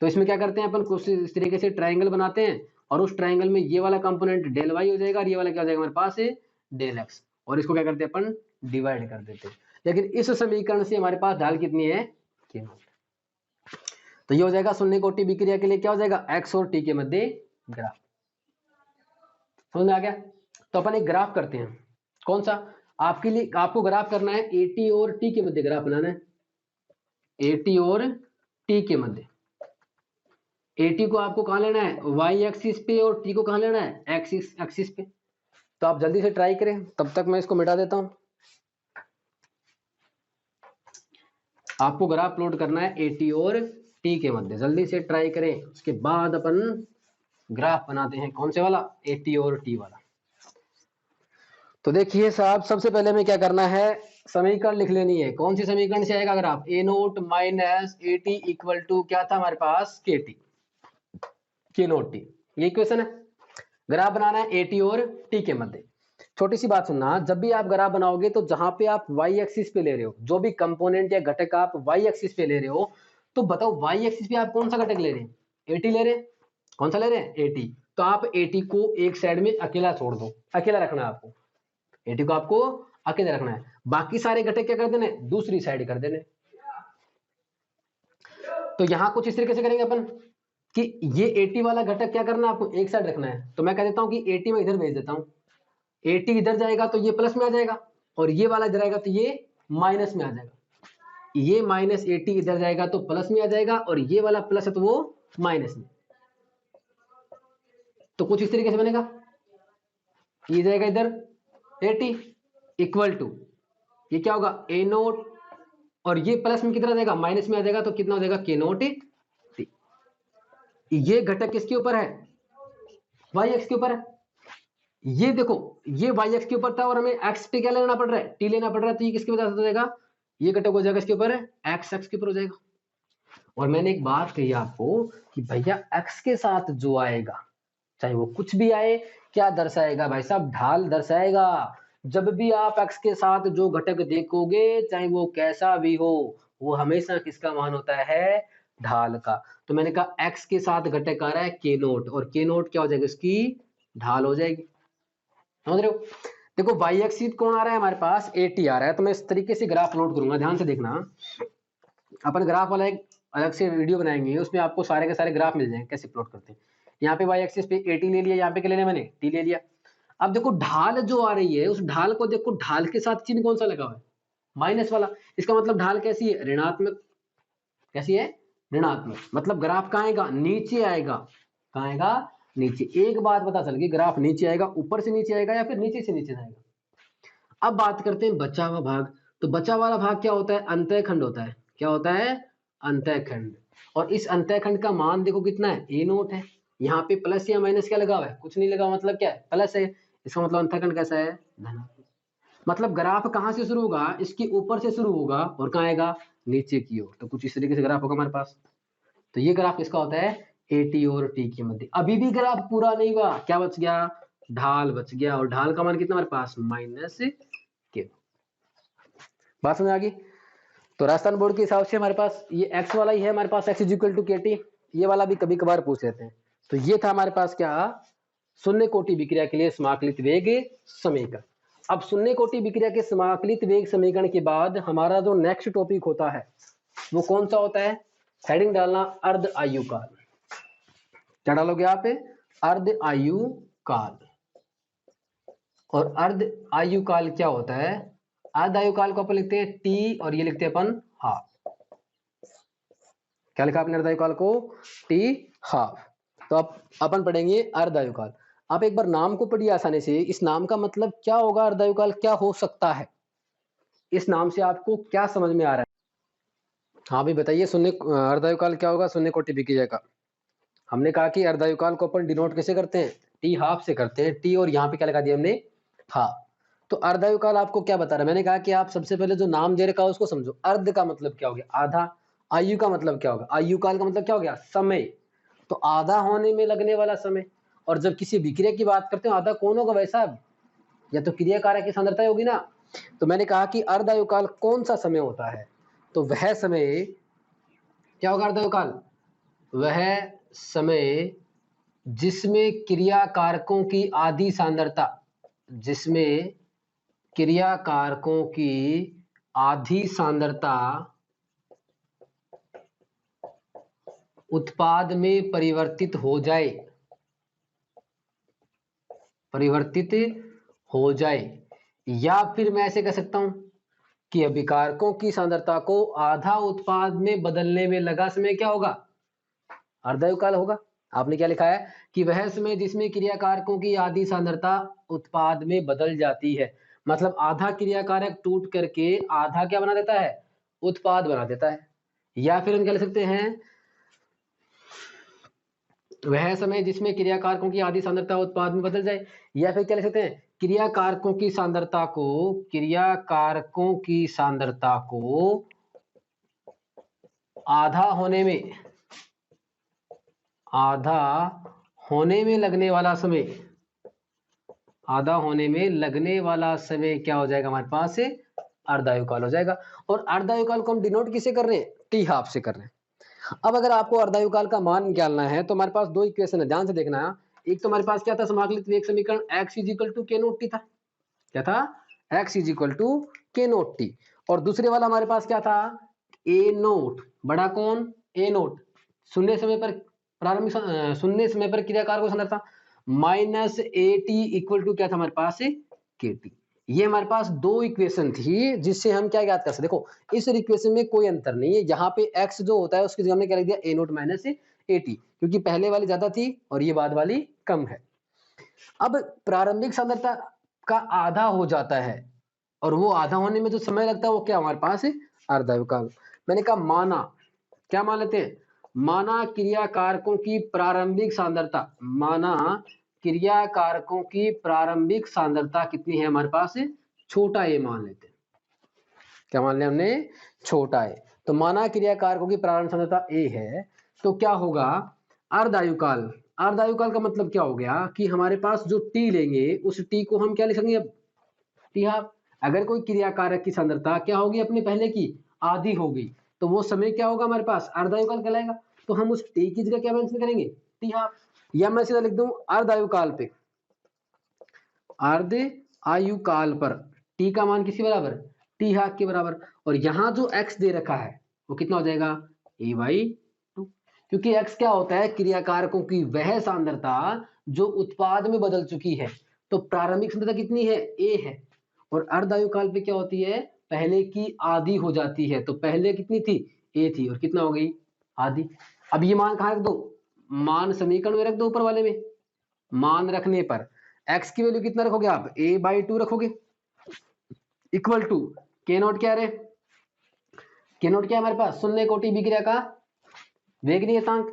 तो इसमें क्या करते हैं अपन, कुछ इस तरीके से ट्राइंगल बनाते हैं, और उस ट्राइंगल में ये वाला कंपोनेंट डेल वाई हो जाएगा और ये वाला क्या हो जाएगा हमारे पास है, डेल एक्स। और इसको क्या करते हैं अपन, डिवाइड कर देते हैं। लेकिन इस समीकरण से हमारे पास ढाल कितनी है, के नोट। तो ये हो जाएगा शून्य कोटि विक्रिया के लिए क्या हो जाएगा, x और t के मध्य ग्राफ। समझ में आ गया। तो अपन एक ग्राफ करते हैं, कौन सा, आपके लिए आपको ग्राफ करना है AT और t के मध्य ग्राफ बनाना है, AT और t के मध्य। AT को आपको कहां लेना है, y एक्सिस पे, और t को कहां लेना है, एक्सिस पे। तो आप जल्दी से ट्राई करें, तब तक मैं इसको मिटा देता हूं। आपको ग्राफ प्लॉट करना है AT और t के मध्य, जल्दी से ट्राई करें, उसके बाद अपन ग्राफ बनाते हैं। कौन से वाला, AT और t वाला। तो देखिए साहब, सबसे पहले में क्या करना है, समीकरण लिख लेनी है। कौन सी समीकरण से आएगा graph, A note minus A T equal to क्या था हमारे पास, K T, K note T. ये इक्वेशन है। ग्राफ बनाना है AT और t के मध्य। छोटी सी बात सुनना, जब भी आप ग्राफ बनाओगे तो जहां पे आप y एक्सिस पे ले रहे हो, जो भी कंपोनेंट या घटक आप y एक्सिस पे ले रहे हो, तो बताओ y एक्सिस पे आप कौन सा घटक ले रहे हैं, AT ले रहे हैं। कौन सा ले रहे हैं, AT। तो आप AT को एक साइड में अकेला छोड़ दो, अकेला रखना है आपको, AT को आपको अकेले रखना है। बाकी सारे घटक क्या कर देने, दूसरी साइड कर देने। तो यहां कुछ इस तरीके से करेंगे अपन कि ये AT वाला घटक क्या करना है, आपको एक साइड रखना है। तो मैं कह देता हूं कि AT में इधर भेज देता हूं, AT इधर जाएगा तो ये प्लस में आ जाएगा, और ये वाला इधर आएगा तो ये माइनस में आ जाएगा। ये माइनस AT इधर जाएगा तो प्लस में आ जाएगा, और ये वाला प्लस है तो वो माइनस में। तो कुछ इस तरीके से बनेगा, ये जाएगा इधर AT इक्वल टू, ये क्या होगा, ए नोट, और ये प्लस में कितना जाएगा, माइनस में आ जाएगा, तो कितना हो जाएगा, के नोट टी। ये घटक किसके ऊपर है, वाई एक्स के ऊपर है। ये देखो ये वाई एक्स के ऊपर था और हमें एक्स पे क्या लेना पड़ रहा है, टी लेना पड़ रहा है। तो ये किसके वजह से हो जाएगा, ये घटक हो जाएगा इसके ऊपर है, एक्स एक्स के ऊपर हो जाएगा। और मैंने एक बात कही आपको कि भैया एक्स के साथ जो आएगा, चाहे वो कुछ भी आए, क्या दर्शाएगा भाई साहब, ढाल दर्शाएगा। जब भी आप x के साथ जो घटक देखोगे, चाहे वो कैसा भी हो, वो हमेशा किसका मान होता है, ढाल का। तो मैंने कहा x के साथ घटक आ रहा है के नोट, और के नोट क्या हो जाएगा, इसकी ढाल हो जाएगी। समझ रहे हो। देखो y एक्सिस कौन आ रहा है हमारे पास, AT आ रहा है। तो मैं इस तरीके से ग्राफ प्लॉट करूंगा, ध्यान से देखना। अपन ग्राफ वाला एक अलग से वीडियो बनाएंगे, उसमें आपको सारे के सारे ग्राफ मिल जाएंगे कैसे प्लॉट करते हैं। यहाँ पे y एक्सिस पे AT ले लिया, यहाँ पे क्या लेना मैंने, t ले लिया। अब देखो ढाल जो आ रही है, उस ढाल को देखो, ढाल के साथ चिन्ह कौन सा लगा हुआ है, माइनस वाला। इसका मतलब ढाल कैसी है, ऋणात्मक। कैसी है, ऋणात्मक। मतलब ग्राफ कहाँ आएगा, नीचे आएगा। कहाँ आएगा, नीचे। एक बात पता चल गई, ग्राफ नीचे आएगा, ऊपर से नीचे आएगा या फिर नीचे से नीचे जाएगा। अब बात करते हैं बचा हुआ भाग। तो बचा वाला भाग क्या होता है, अंतःखंड होता है। क्या होता है, अंतःखंड। और इस अंतःखंड का मान देखो कितना है, ए नोट है। यहाँ पे प्लस या माइनस क्या लगा हुआ है, कुछ नहीं लगा, मतलब क्या है, प्लस है। इसका मतलब अंतःखंड कैसा है, धनात्मक। मतलब ग्राफ कहाँ से शुरू होगा, इसके ऊपर से शुरू होगा और कहाँ आएगा, नीचे की ओर। तो कुछ इस तरीके से ग्राफ होगा हमारे पास। तो ये ग्राफ किसका होता है, ए टी और टी के मध्य। अभी भी ग्राफ पूरा नहीं हुआ, क्या बच गया, ढाल बच गया, और ढाल का मान कितना हमारे पास, माइनस के। बात समझ आ गई। तो राजस्थान बोर्ड के हिसाब से हमारे पास ये एक्स वाला ही है हमारे पास, एक्स इज इक्वल टू के टी। ये वाला भी कभी कभार पूछ लेते हैं। तो ये था हमारे पास क्या, शून्य कोटि विक्रिया के लिए समाकलित वेग समीकरण। अब शून्य कोटि विक्रिया के समाकलित वेग समीकरण के बाद हमारा जो नेक्स्ट टॉपिक होता है वो कौन सा होता है, हेडिंग डालना अर्ध आयु काल। क्या डालोगे आप, अर्ध आयु काल। और अर्ध आयु काल क्या होता है, अर्ध आयु काल को अपन लिखते हैं टी और ये लिखते हैं अपन हाफ। क्या लिखा आपने अर्ध आयु काल को, टी हाफ। तो अब अपन पढ़ेंगे अर्ध आयु काल। आप एक बार नाम को पढ़िए आसानी से, इस नाम का मतलब क्या होगा, अर्ध आयु काल क्या हो सकता है, इस नाम से आपको क्या समझ में आ रहा है। हाँ भी बताइए, शून्य अर्ध आयु काल क्या होगा, शून्य कोटि विक्रिया का। हमने कहा कि अर्ध आयु काल को अपन डिनोट कैसे करते हैं, टी हाफ से करते हैं, टी और यहाँ पे क्या लगा दिया हमने, हाफ। तो अर्ध आयु काल आपको क्या बता रहा है, मैंने कहा कि आप सबसे पहले जो नाम दे रखा है उसको समझो। अर्ध का मतलब क्या हो गया, आधा। आयु का मतलब क्या होगा, आयु काल का मतलब क्या हो गया, समय। तो आधा होने में लगने वाला समय। और जब किसी विक्रिया की बात करते हो आधा कौन होगा भाई साहब, या तो क्रिया कारक की सांद्रता होगी ना। तो मैंने कहा कि अर्ध आयु काल कौन सा समय होता है, तो वह समय क्या होगा, अर्ध आयु काल वह समय जिसमें क्रिया कारकों की आधी सांद्रता, जिसमें क्रिया कारकों की आधी सांद्रता उत्पाद में परिवर्तित हो जाए, परिवर्तित हो जाए। या फिर मैं ऐसे कह सकता हूं कि अभिकारकों की सांद्रता को आधा उत्पाद में बदलने में लगा समय क्या होगा, अर्ध आयु काल होगा। आपने क्या लिखा है कि वह समय जिसमें क्रियाकारकों की आधी सांद्रता उत्पाद में बदल जाती है। मतलब आधा क्रियाकारक टूट करके आधा क्या बना देता है, उत्पाद बना देता है। या फिर हम क्या लिख सकते हैं, वह समय जिसमें क्रियाकारकों की आधी सांद्रता उत्पाद में बदल जाए। या फिर क्या लिख सकते हैं, क्रियाकारकों की सांद्रता को, क्रियाकारकों की सांद्रता को आधा होने में, आधा होने में लगने वाला समय, आधा होने में लगने वाला समय क्या हो जाएगा हमारे पास, अर्ध आयु काल हो जाएगा। और अर्ध आयु काल को हम डिनोट किसे कर रहे हैं, टी हाफ से कर रहे हैं। अब अगर आपको अर्ध आयु काल का मान निकालना है तो हमारे पास दो इक्वेशन है, ध्यान से देखना है। एक तो हमारे पास क्या था, समाकलित वेग समीकरण x is equal to K note T था। क्या था, x is equal to K note T. और दूसरे वाला हमारे पास क्या था, ए नोट, बड़ा कौन, ए नोट, शून्य समय पर प्रारंभिक शून्य समय पर क्रियाकार को सांद्रता minus A T equal to क्या था हमारे पास, के टी। ये हमारे पास दो इक्वेशन थी जिससे हम क्या याद कर सकते। देखो इस इक्वेशन में कोई अंतर नहीं है, यहाँ पे x जो होता है उसकी जगह हमने क्या लिख दिया, ए नोट माइनस ए टी, क्योंकि पहले वाली ज्यादा थी और ये बाद वाली कम है। अब प्रारंभिक सांद्रता का आधा हो जाता है और वो आधा होने में जो समय लगता है वो क्या हमारे पास है, अर्ध आयु काल। मैंने कहा माना, क्या मान लेते हैं, माना क्रिया कारकों की प्रारंभिक सांद्रता, माना क्रिया कारकों की प्रारंभिक सांद्रता कितनी है हमारे पास, छोटा ए मान लेते हैं। क्या मान लिया हमने, छोटा ए। तो माना क्रिया कारकों की प्रारंभिक सांद्रता ए है, तो क्या होगा, अर्ध आयु काल। अर्ध आयु काल का मतलब क्या हो गया कि हमारे पास जो टी लेंगे उस टी को हम क्या लिखेंगे, अब टी हाफ। अगर कोई क्रिया कारक की सांद्रता क्या होगी, अपने पहले की आधी होगी, तो वो समय क्या होगा हमारे पास, अर्ध आयु काल कहलाएगा। तो हम उस टी की जगह क्या मेंशन करेंगे, टी हाफ। या मैं सीधा लिख दूं अर्ध आयु काल पे, अर्ध आयु काल पर टी का मान किसी बराबर, टी हाफ के बराबर। और यहां जो x दे रखा है वो कितना हो जाएगा, a बाई टू। क्योंकि x क्या होता है, क्रियाकारकों की वह सांद्रता जो उत्पाद में बदल चुकी है। तो प्रारंभिक सांद्रता कितनी है, a है। और अर्ध आयु काल पे क्या होती है, पहले की आधी हो जाती है। तो पहले कितनी थी, a थी, और कितना हो गई, आधी। अब ये मान कहाँ रख दो, मान समीकरण में रख दो, ऊपर वाले में। मान रखने पर x की वैल्यू कितना रखोगे आप, a बाई टू रखोगे, इक्वल टू के नोट क्या है, के नोट क्या है हमारे पास, शून्य कोटि विक्रिया का वेग नियतांक।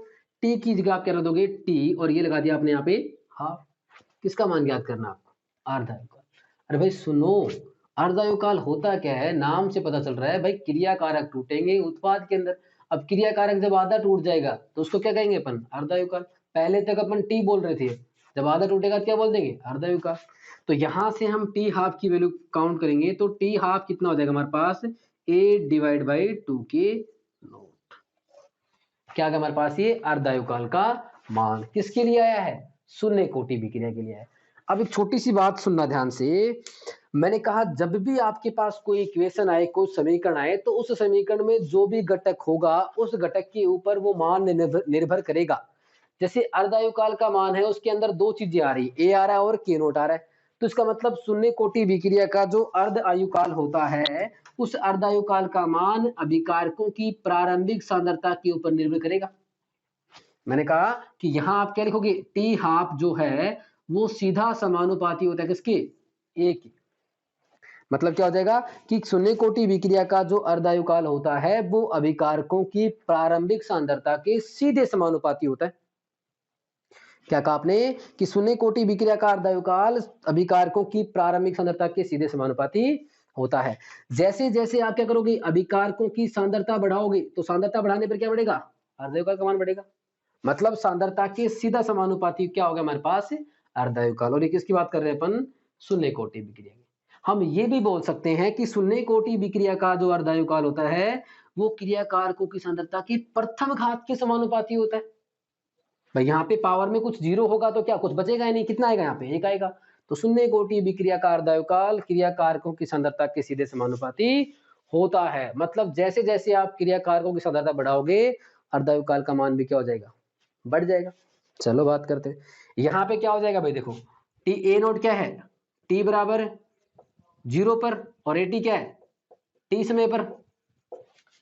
t की जगह आप क्या रख दोगे, t, और ये लगा दिया आपने यहाँ पे हाफ। किसका मान ज्ञात करना आपको, अर्ध आयु काल। अरे भाई सुनो, अर्धायुकाल होता क्या है, नाम से पता चल रहा है भाई, क्रिया कारक टूटेंगे उत्पाद के अंदर। अब क्रिया कारक जब आधा टूट जाएगा तो उसको क्या कहेंगे अपन, अर्धायुकाल। पहले तक अपन टी बोल रहे थे, जब आधा टूटेगा तो क्या बोल देंगे, अर्धायुकाल। तो यहां से हम टी हाफ की वैल्यू काउंट करेंगे तो टी हाफ कितना हो जाएगा हमारे पास, ए डिवाइड बाई 2k0। क्या है हमारे पास, ये अर्धायुकाल का मान किसके लिए आया है, शून्य कोटि विक्रिया के लिए है। अब एक छोटी सी बात सुनना ध्यान से, मैंने कहा जब भी आपके पास कोई इक्वेशन आए, कोई समीकरण आए, तो उस समीकरण में जो भी घटक होगा उस घटक के ऊपर वो मान निर्भर करेगा। जैसे अर्धायुकाल का मान है, उसके अंदर दो चीजें आ रही, ए आ रहा है और के नोट आ रहा है। तो इसका मतलब शून्य कोटि विक्रिया का जो अर्ध आयुकाल होता है, उस अर्धायुकाल का मान अभिकारकों की प्रारंभिक सांद्रता के ऊपर निर्भर करेगा। मैंने कहा कि यहां आप क्या लिखोगे, टी हाफ जो है वो सीधा समानुपाती होता है किसके, ए की। मतलब क्या हो जाएगा कि शून्य कोटि विक्रिया का जो अर्धायुकाल होता है वो अभिकारकों की प्रारंभिक सांद्रता के सीधे समानुपाती होता है। क्या कहा आपने कि शून्य कोटि विक्रिया का अर्धायुकाल अभिकारकों की प्रारंभिक सांद्रता के सीधे समानुपाती होता है। जैसे जैसे आप क्या करोगे, अभिकारकों की सांद्रता बढ़ाओगे तो सांद्रता बढ़ाने पर क्या बढ़ेगा, अर्धायुकाल का मान बढ़ेगा। मतलब सांद्रता के सीधा समानुपाती क्या होगा हमारे पास, अर्धायुकाल। और ये किसकी बात कर रहे हैं अपन, शून्य कोटि विक्रिया की। हम ये भी बोल सकते हैं कि शून्य कोटि विक्रिया का जो अर्धायुकाल होता है वो क्रियाकारकों की सांद्रता की प्रथम घात के समानुपाती होता है। भाई यहाँ पे पावर में कुछ जीरो होगा तो क्या कुछ बचेगा ही नहीं, कितना आएगा यहाँ पे, एक आएगा। तो शून्य कोटि विक्रिया का अर्धायुकाल क्रियाकारकों की सांद्रता के सीधे समानुपाती होता है। मतलब जैसे जैसे आप क्रियाकारकों की सांद्रता बढ़ाओगे अर्धायुकाल का मान भी क्या हो जाएगा, बढ़ जाएगा। चलो बात करते हैं, यहाँ पे क्या हो जाएगा भाई, देखो टी ए नोट क्या है, टी बराबर 0 पर, और ए टी क्या है, टी समय पर।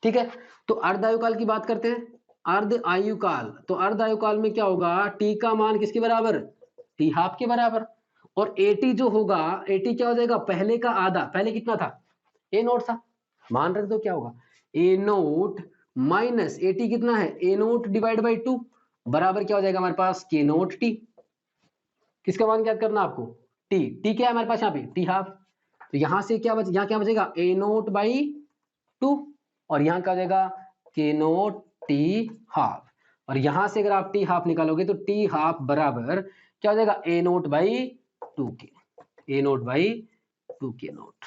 ठीक है, तो अर्धायुकाल की बात करते हैं। अर्ध आयुकाल, तो अर्ध आयुकाल में क्या होगा, टी का मान किसके बराबर, टी हाफ के बराबर। और एटी जो होगा, एटी क्या हो जाएगा, पहले का आधा, पहले कितना था, ए नोट था। मान रख दो क्या होगा, ए नोट माइनस एटी कितना है, ए नोट डिवाइड बाई 2 बराबर क्या हो जाएगा हमारे पास, के नोट टी। किसका मान याद करना आपको, टी। टी क्या है हमारे पास यहाँ पे, टी हाफ। तो यहां से क्या यहाँ क्या बचेगा, ए नोट बाई 2, और यहाँ क्या हो जाएगा, के नोट टी हाफ। और यहां से अगर आप टी हाफ निकालोगे तो टी हाफ बराबर क्या हो जाएगा, A naught by 2k, A naught by 2k naught,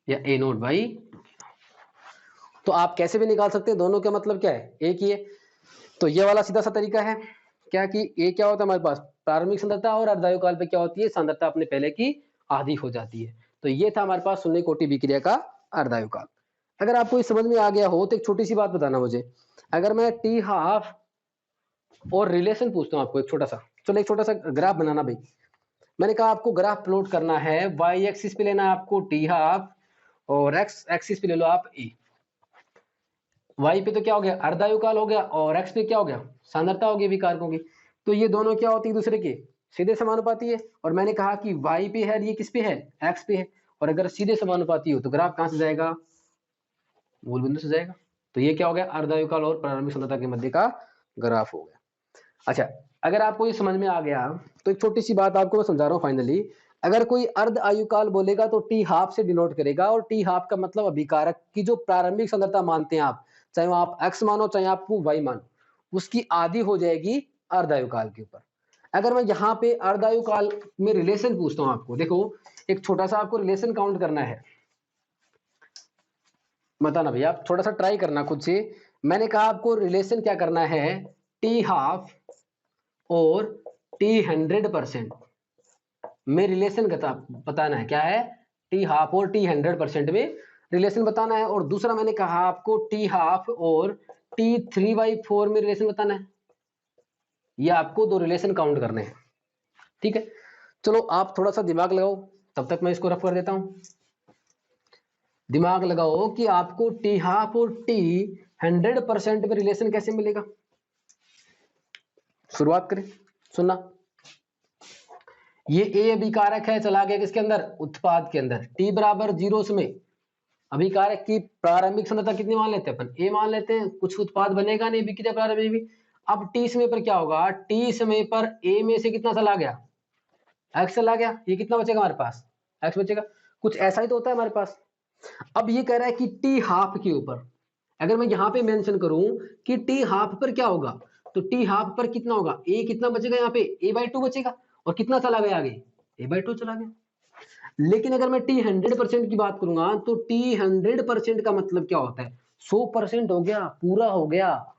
या ए नोट बाई 2k। तो आप कैसे भी निकाल सकते हैं, दोनों का मतलब क्या है, एक ही है। तो ये वाला सीधा सा तरीका है क्या, कि ए क्या होता है हमारे पास, प्रारंभिक सांद्रता, और अर्धायुकाल पे क्या होती है, सांद्रता अपने पहले की आधी हो जाती है। तो ये था हमारे पास शून्य कोटि विक्रिया का अर्धायुकाल। अगर आपको इस समझ में आ गया हो तो एक छोटी सी बात बताना मुझे, अगर मैं टी हाफ और रिलेशन पूछता हूँ आपको एक छोटा सा, चलो एक छोटा सा ग्राफ बनाना भाई। मैंने कहा आपको ग्राफ प्लॉट करना है, वाई एक्सिस पे लेना है आपको टी हाफ, और एक्स एक्सिस पे ले लो आप ए। वाई पे तो क्या हो गया, अर्धायुकाल हो गया, और एक्स पे क्या हो गया, सांद्रता होगी विकारकों की। तो ये दोनों क्या होती है दूसरे के सीधे समानुपाती है। और मैंने कहा कि वाई पे है, ये किस पे है, एक्स पे है। और अगर सीधे समानुपाती हो तो ग्राफ कहां से जाएगा, मूल बिंदु से जाएगा। तो ये क्या हो गया, अर्धायुकाल और प्रारंभिक सांद्रता के मध्य का ग्राफ हो गया। अच्छा, अगर आपको ये समझ में आ गया तो एक छोटी सी बात आपको मैं समझा रहा हूँ फाइनली। अगर कोई अर्ध आयुकाल बोलेगा तो टी हाफ से डिनोट करेगा, और टी हाफ का मतलब अभिकारक की जो प्रारंभिक सांद्रता मानते हैं आप, चाहे वो आप एक्स मानो चाहे आपको वाई मानो, उसकी आधी हो जाएगी अर्धायुकाल के ऊपर। अगर मैं यहाँ पे अर्धायुकाल में रिलेशन पूछता हूँ आपको, देखो एक छोटा सा आपको रिलेशन काउंट करना है, बताना भैया, आप थोड़ा सा ट्राई करना खुद से। मैंने कहा आपको रिलेशन क्या करना है, टी हाफ और टी 100% में रिलेशन बताना है, क्या है, टी हाफ और टी 100% में रिलेशन बताना है। और दूसरा मैंने कहा आपको टी हाफ और टी 3/4 में रिलेशन बताना है। ये आपको दो रिलेशन काउंट करने हैं, ठीक है। चलो आप थोड़ा सा दिमाग लगाओ, तब तक मैं इसको रफ कर देता हूं। दिमाग लगाओ कि आपको टी हाफ और टी 100% में रिलेशन कैसे मिलेगा। शुरुआत करें, सुनना। ये ए अभिकारक है, चला गया किसके अंदर, उत्पाद के अंदर। टी बराबर 0 में अभिकारक की प्रारंभिक सांद्रता कितनी मान लेते हैं अपन, ए मान लेते हैं, कुछ उत्पाद बनेगा नहीं विक्रिया प्रारंभ में। अब टी समय पर क्या होगा, टी समय पर ए में से कितना चला गया, एक्स चला गया, ये कितना बचेगा हमारे पास, x बचेगा। कुछ ऐसा ही तो होता है हमारे पास। अब ये कह रहा है कि t हाफ के ऊपर, अगर मैं यहाँ पे मेंशन करूं कि t हाफ पर क्या होगा, तो t हाफ पर कितना होगा, a कितना बचेगा यहाँ पे, a/2 बचेगा, और कितना चला गया आगे, a/2 चला गया। लेकिन अगर मैं t 100% की बात करूंगा तो t 100% का मतलब क्या होता है, 100% हो गया, पूरा हो गया।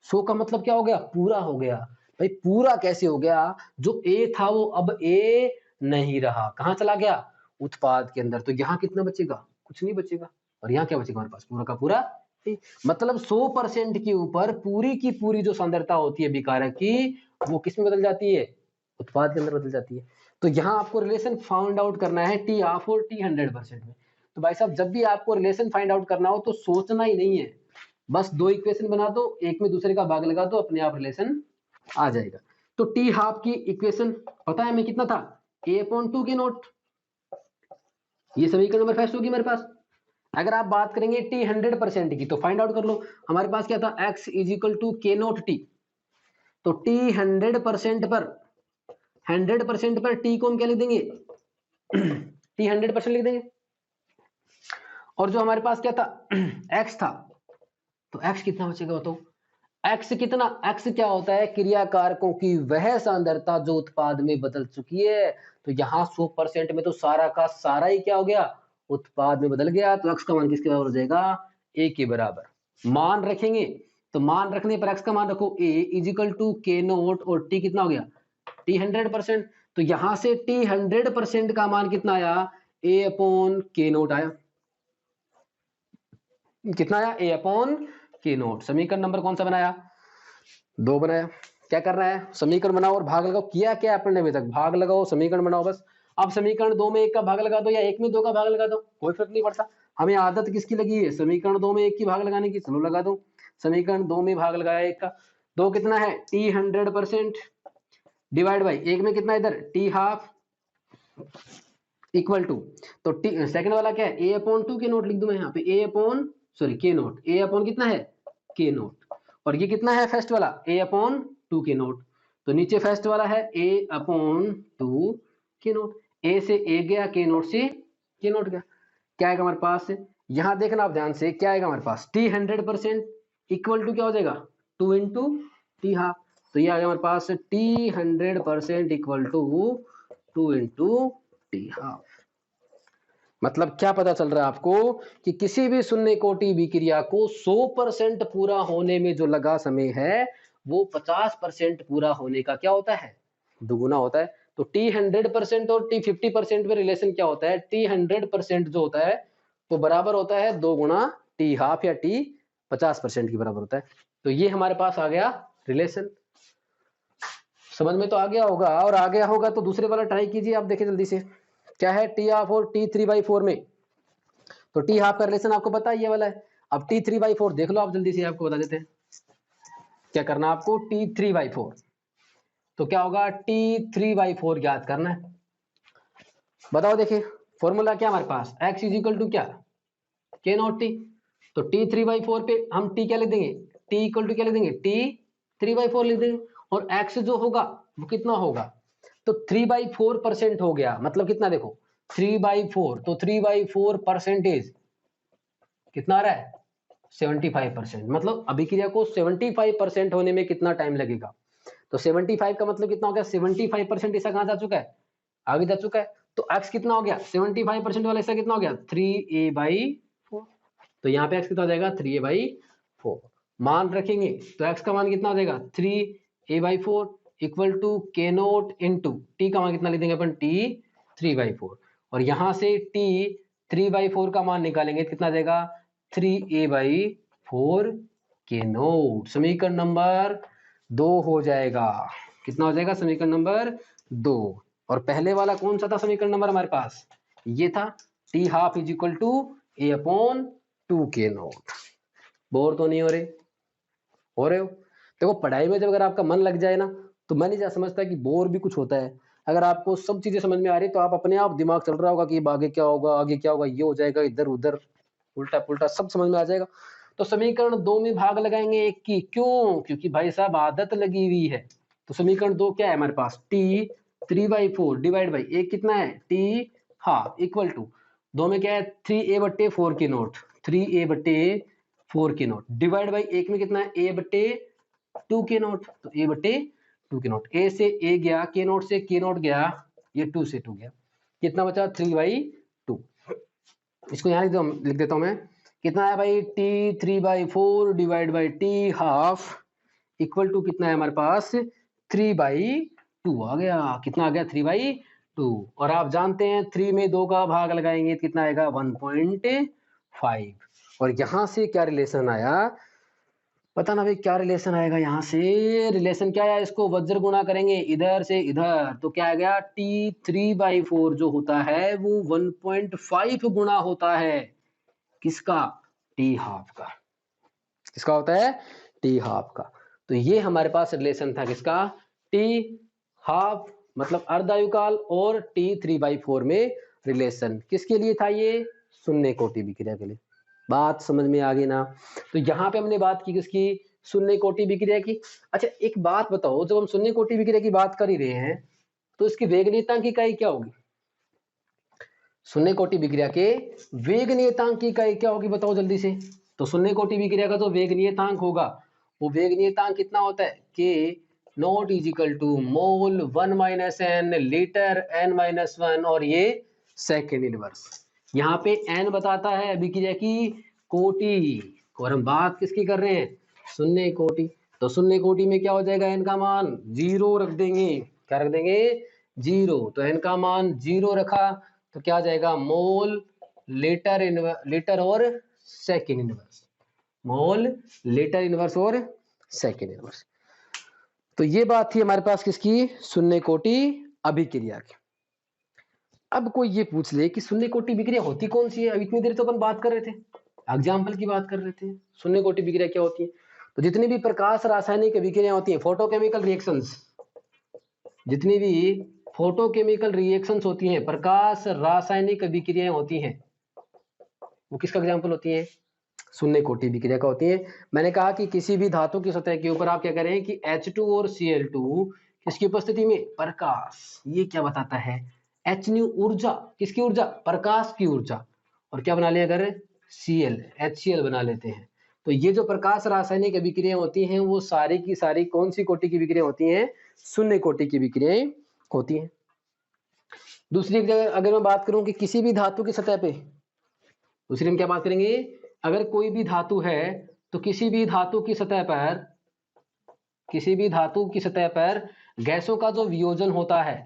100 का मतलब क्या हो गया, पूरा हो गया। भाई पूरा कैसे हो गया, जो a था वो अब a नहीं रहा, कहां चला गया, उत्पाद के अंदर। तो यहाँ कितना बचेगा, कुछ नहीं बचेगा, और यहाँ क्या बचेगा हमारे पास, पूरा का पूरा a। मतलब 100% के ऊपर पूरी की पूरी जो सांद्रता होती है विकारक की, वो किस में बदल जाती है, उत्पाद के अंदर बदल जाती है। तो यहाँ आपको रिलेशन फाइंड आउट करना है टी हाफ और टी 100% में। तो भाई साहब जब भी आपको रिलेशन फाइंड आउट करना हो तो सोचना ही नहीं है, बस दो इक्वेशन बना दो, एक में दूसरे का भाग लगा दो, अपने आप रिलेशन आ जाएगा। तो टी हाफ की इक्वेशन पता है हमें कितना था, a/2 के नोट, ये समीकरण नंबर फर्स्ट होगी हमारे पास। अगर आप बात करेंगे टी 100% की तो फाइंड आउट कर लो, हमारे पास क्या था, x equal to K note T. तो टी 100% पर टी को हम क्या लिख देंगे, टी 100% लिख देंगे। और जो हमारे पास क्या था, x था, तो x कितना बचेगा बताओ, x कितना, x क्या होता है, क्रियाकारकों की वह सांद्रता जो उत्पाद में बदल चुकी है। तो यहाँ 100% में तो सारा का सारा ही क्या हो गया, उत्पाद में बदल गया। तो x का मान किसके बराबर हो जाएगा, a के बराबर। मान रखेंगे तो मान रखने पर x का मान रखो a is equal to K note, और t कितना हो गया, t 100%। तो यहां से t 100% का मान कितना आया, a/k0 आया। कितना आया, a/k0। समीकरण नंबर कौन सा बनाया, 2 बनाया। क्या करना है, समीकरण बनाओ और भाग लगाओ। किया क्या अपन ने अभी तक, भाग लगाओ समीकरण बनाओ बस। अब समीकरण 2 में 1 का भाग लगा दो या 1 में 2 का भाग लगा दो, कोई फर्क नहीं पड़ता। हमें आदत किसकी लगी है, समीकरण 2 में 1 की भाग लगाने की, चलो लगा दो। समीकरण 2 में भाग लगाया 1 का, 2 कितना है, t 100% डिवाइड बाई 1 में कितना, इधर t हाफ इक्वल टू, तो टी सेकंड वाला क्या है, a/2 के नोट लिख दूं मैं यहाँ पे, के नोट, a/ कितना है, के नोट। और ये कितना है फर्स्ट वाला, a/2 के नोट। तो नीचे फर्स्ट वाला है a/2 के नोट, a से a गया, के नोट से के नोट गया। क्या आएगा हमारे पास, यहाँ देखना आप ध्यान से, क्या आएगा हमारे पास, t 100% इक्वल टू क्या हो जाएगा, 2 इंटू टी हाफ। तो ये आ गया हमारे पास t 100% equal to 2 into T half. मतलब क्या पता चल रहा है आपको कि किसी भी शून्य कोटि विक्रिया को 100% पूरा होने में जो लगा समय है वो 50% पूरा होने का क्या होता है, दुगुना होता है। तो t 100% और t 50% में रिलेशन क्या होता है, t 100% जो होता है वो बराबर होता है 2 गुना t हाफ, या t 50% के बराबर होता है। तो ये हमारे पास आ गया रिलेशन। समझ में तो आ गया होगा, और आ गया होगा तो दूसरे वाला ट्राई कीजिए आप, देखिए जल्दी से क्या है, टी हाफ और टी 3/4 में। तो टी हाफ का रिलेशन आपको पता है ये वाला है। अब टी 3/4 देख लो आप जल्दी से, आपको बता देते हैं क्या करना है आपको, टी 3/4। तो क्या होगा, टी 3/4 ज्ञात करना है। बताओ देखिए फॉर्मूला क्या हमारे पास, x इजिकल टू क्या, के नॉट टी। तो टी 3/4 पे हम टी क्या लिख देंगे, टी इक्वल टू क्या लिख देंगे, टी 3/4 लिख देंगे। और x जो होगा वो कितना होगा, तो 3/4% हो गया, मतलब कितना देखो 3/4, तो 3/4% कितना आ रहा है, 75%। मतलब अभिक्रिया को 75% होने में कितना टाइम लगेगा, तो 75 का मतलब कितना हो गया, 75% हिस्सा कहां जा चुका है, आगे जा चुका है। तो x कितना हो गया, 75% वाला हिस्सा कितना हो गया, 3a/4। तो यहाँ पे x कितना हो जाएगा, 3a/4। मान रखेंगे तो x का मान कितना हो जाएगा, 3a/4 equal to K note into T का मान कितना लिख देंगे अपन, t 3/4। और यहां से t 3/4 का मान निकालेंगे तो कितना आ जाएगा, 3a/4 के नोट। समीकरण नंबर 2 हो जाएगा। कितना हो जाएगा, समीकरण नंबर 2। और पहले वाला कौन सा था समीकरण नंबर हमारे पास, ये था T half is equal to a/2 K note. Bore तो नहीं हो रहे हो। देखो पढ़ाई में जब अगर आपका मन लग जाए ना, तो मैं नहीं समझता कि बोर भी कुछ होता है। अगर आपको सब चीजें समझ में आ रही तो आप अपने आप दिमाग चल रहा होगा कि आगे क्या होगा, आगे क्या होगा, ये हो जाएगा, इधर उधर उल्टा पुल्टा सब समझ में आ जाएगा। तो समीकरण 2 में भाग लगाएंगे 1 की, क्यों, क्योंकि भाई साहब आदत लगी हुई है। तो समीकरण 2 क्या है हमारे पास, टी 3/4 डिवाइड बाई 1 कितना है, टी हाँ इक्वल टू, दो में क्या है 3a/4 की नोट, 3a/4 की नोट डिवाइड बाई एक में कितना है a/2 के नोट, तो a/2 के नोट, a से a गया, के नोट से के नोट गया, ये 2 से 2 गया, कितना बचा 3/2। इसको यहाँ लिख देता हूं मैं, कितना है भाई t 3/4 divide by t half equal to कितना है हमारे पास 3/2 आ गया, कितना आ गया 3/2। और आप जानते हैं 3 में 2 का भाग लगाएंगे तो कितना आएगा 1.5। और यहां से क्या रिलेशन आया पता ना भाई, क्या रिलेशन आएगा यहाँ से, रिलेशन क्या आया, इसको वज्र गुणा करेंगे इधर से इधर, तो क्या आ गया t 3/4 जो होता है वो 1.5 गुणा होता है किसका, t हाफ का। किसका होता है t हाफ का। तो ये हमारे पास रिलेशन था किसका, t हाफ मतलब अर्धायुकाल और t 3/4 में रिलेशन किसके लिए था, ये शून्य कोटि विक्रिया के लिए। बात समझ में आ गई ना। तो यहाँ पे हमने बात की किसकी, शून्य कोटि विक्रिया की। अच्छा एक बात बताओ, जब हम शून्य कोटि विक्रिया की बात कर ही रहे हैं तो इसकी वेग नियतांक की इकाई क्या होगी, शून्य कोटि विक्रिया के वेग नियतांक की इकाई क्या होगी बताओ जल्दी से। तो शून्य कोटि विक्रिया का जो वेग नियतांक होगा वो वेग नियतांक कितना होता है, k nought is equal to mole 1 - n litre n-1 और ये सेकेंड इनवर्स। यहाँ पे n बताता है अभिक्रिया की कोटि और हम बात किसकी कर रहे हैं, शून्य कोटि। तो शून्य कोटि में क्या हो जाएगा, n का मान 0 रख देंगे, क्या रख देंगे 0। तो n का मान 0 रखा तो क्या आ जाएगा मोल लीटर और second inverse, mole litre inverse और सेकेंड इनवर्स। तो ये बात थी हमारे पास किसकी, शून्य कोटि अभिक्रिया की। अब कोई ये पूछ ले कि शून्य कोटि विक्रिया होती कौन सी है, अब इतनी देर तो अपन बात कर रहे थे, एग्जाम्पल की बात कर रहे थे, शून्य कोटि विक्रिया क्या होती है। तो जितनी भी प्रकाश रासायनिक विक्रिया होती है, फोटोकेमिकल रिएक्शंस, जितनी भी फोटोकेमिकल रिएक्शंस होती हैं, प्रकाश रासायनिक विक्रियाएं होती हैं, वो किसका एग्जाम्पल होती है, शून्य कोटि विक्रिया का होती है। मैंने कहा कि किसी भी धातु की सतह के ऊपर आप क्या करें कि H2 और Cl2 किसकी उपस्थिति में, प्रकाश, ये क्या बताता है H न्यू ऊर्जा, किसकी ऊर्जा, प्रकाश की ऊर्जा, और क्या बना लिया अगर Cl HCl बना लेते हैं। तो ये जो प्रकाश रासायनिक विक्रियाएं होती हैं वो सारी की सारी कौन सी कोटि की विक्रिया होती हैं, शून्य कोटि की विक्रियाएं होती हैं। दूसरी जगह अगर मैं बात करूं कि किसी भी धातु की सतह पे, दूसरी में क्या बात करेंगे, अगर कोई भी धातु है तो किसी भी धातु की सतह पर, किसी भी धातु की सतह पर गैसों का जो वियोजन होता है,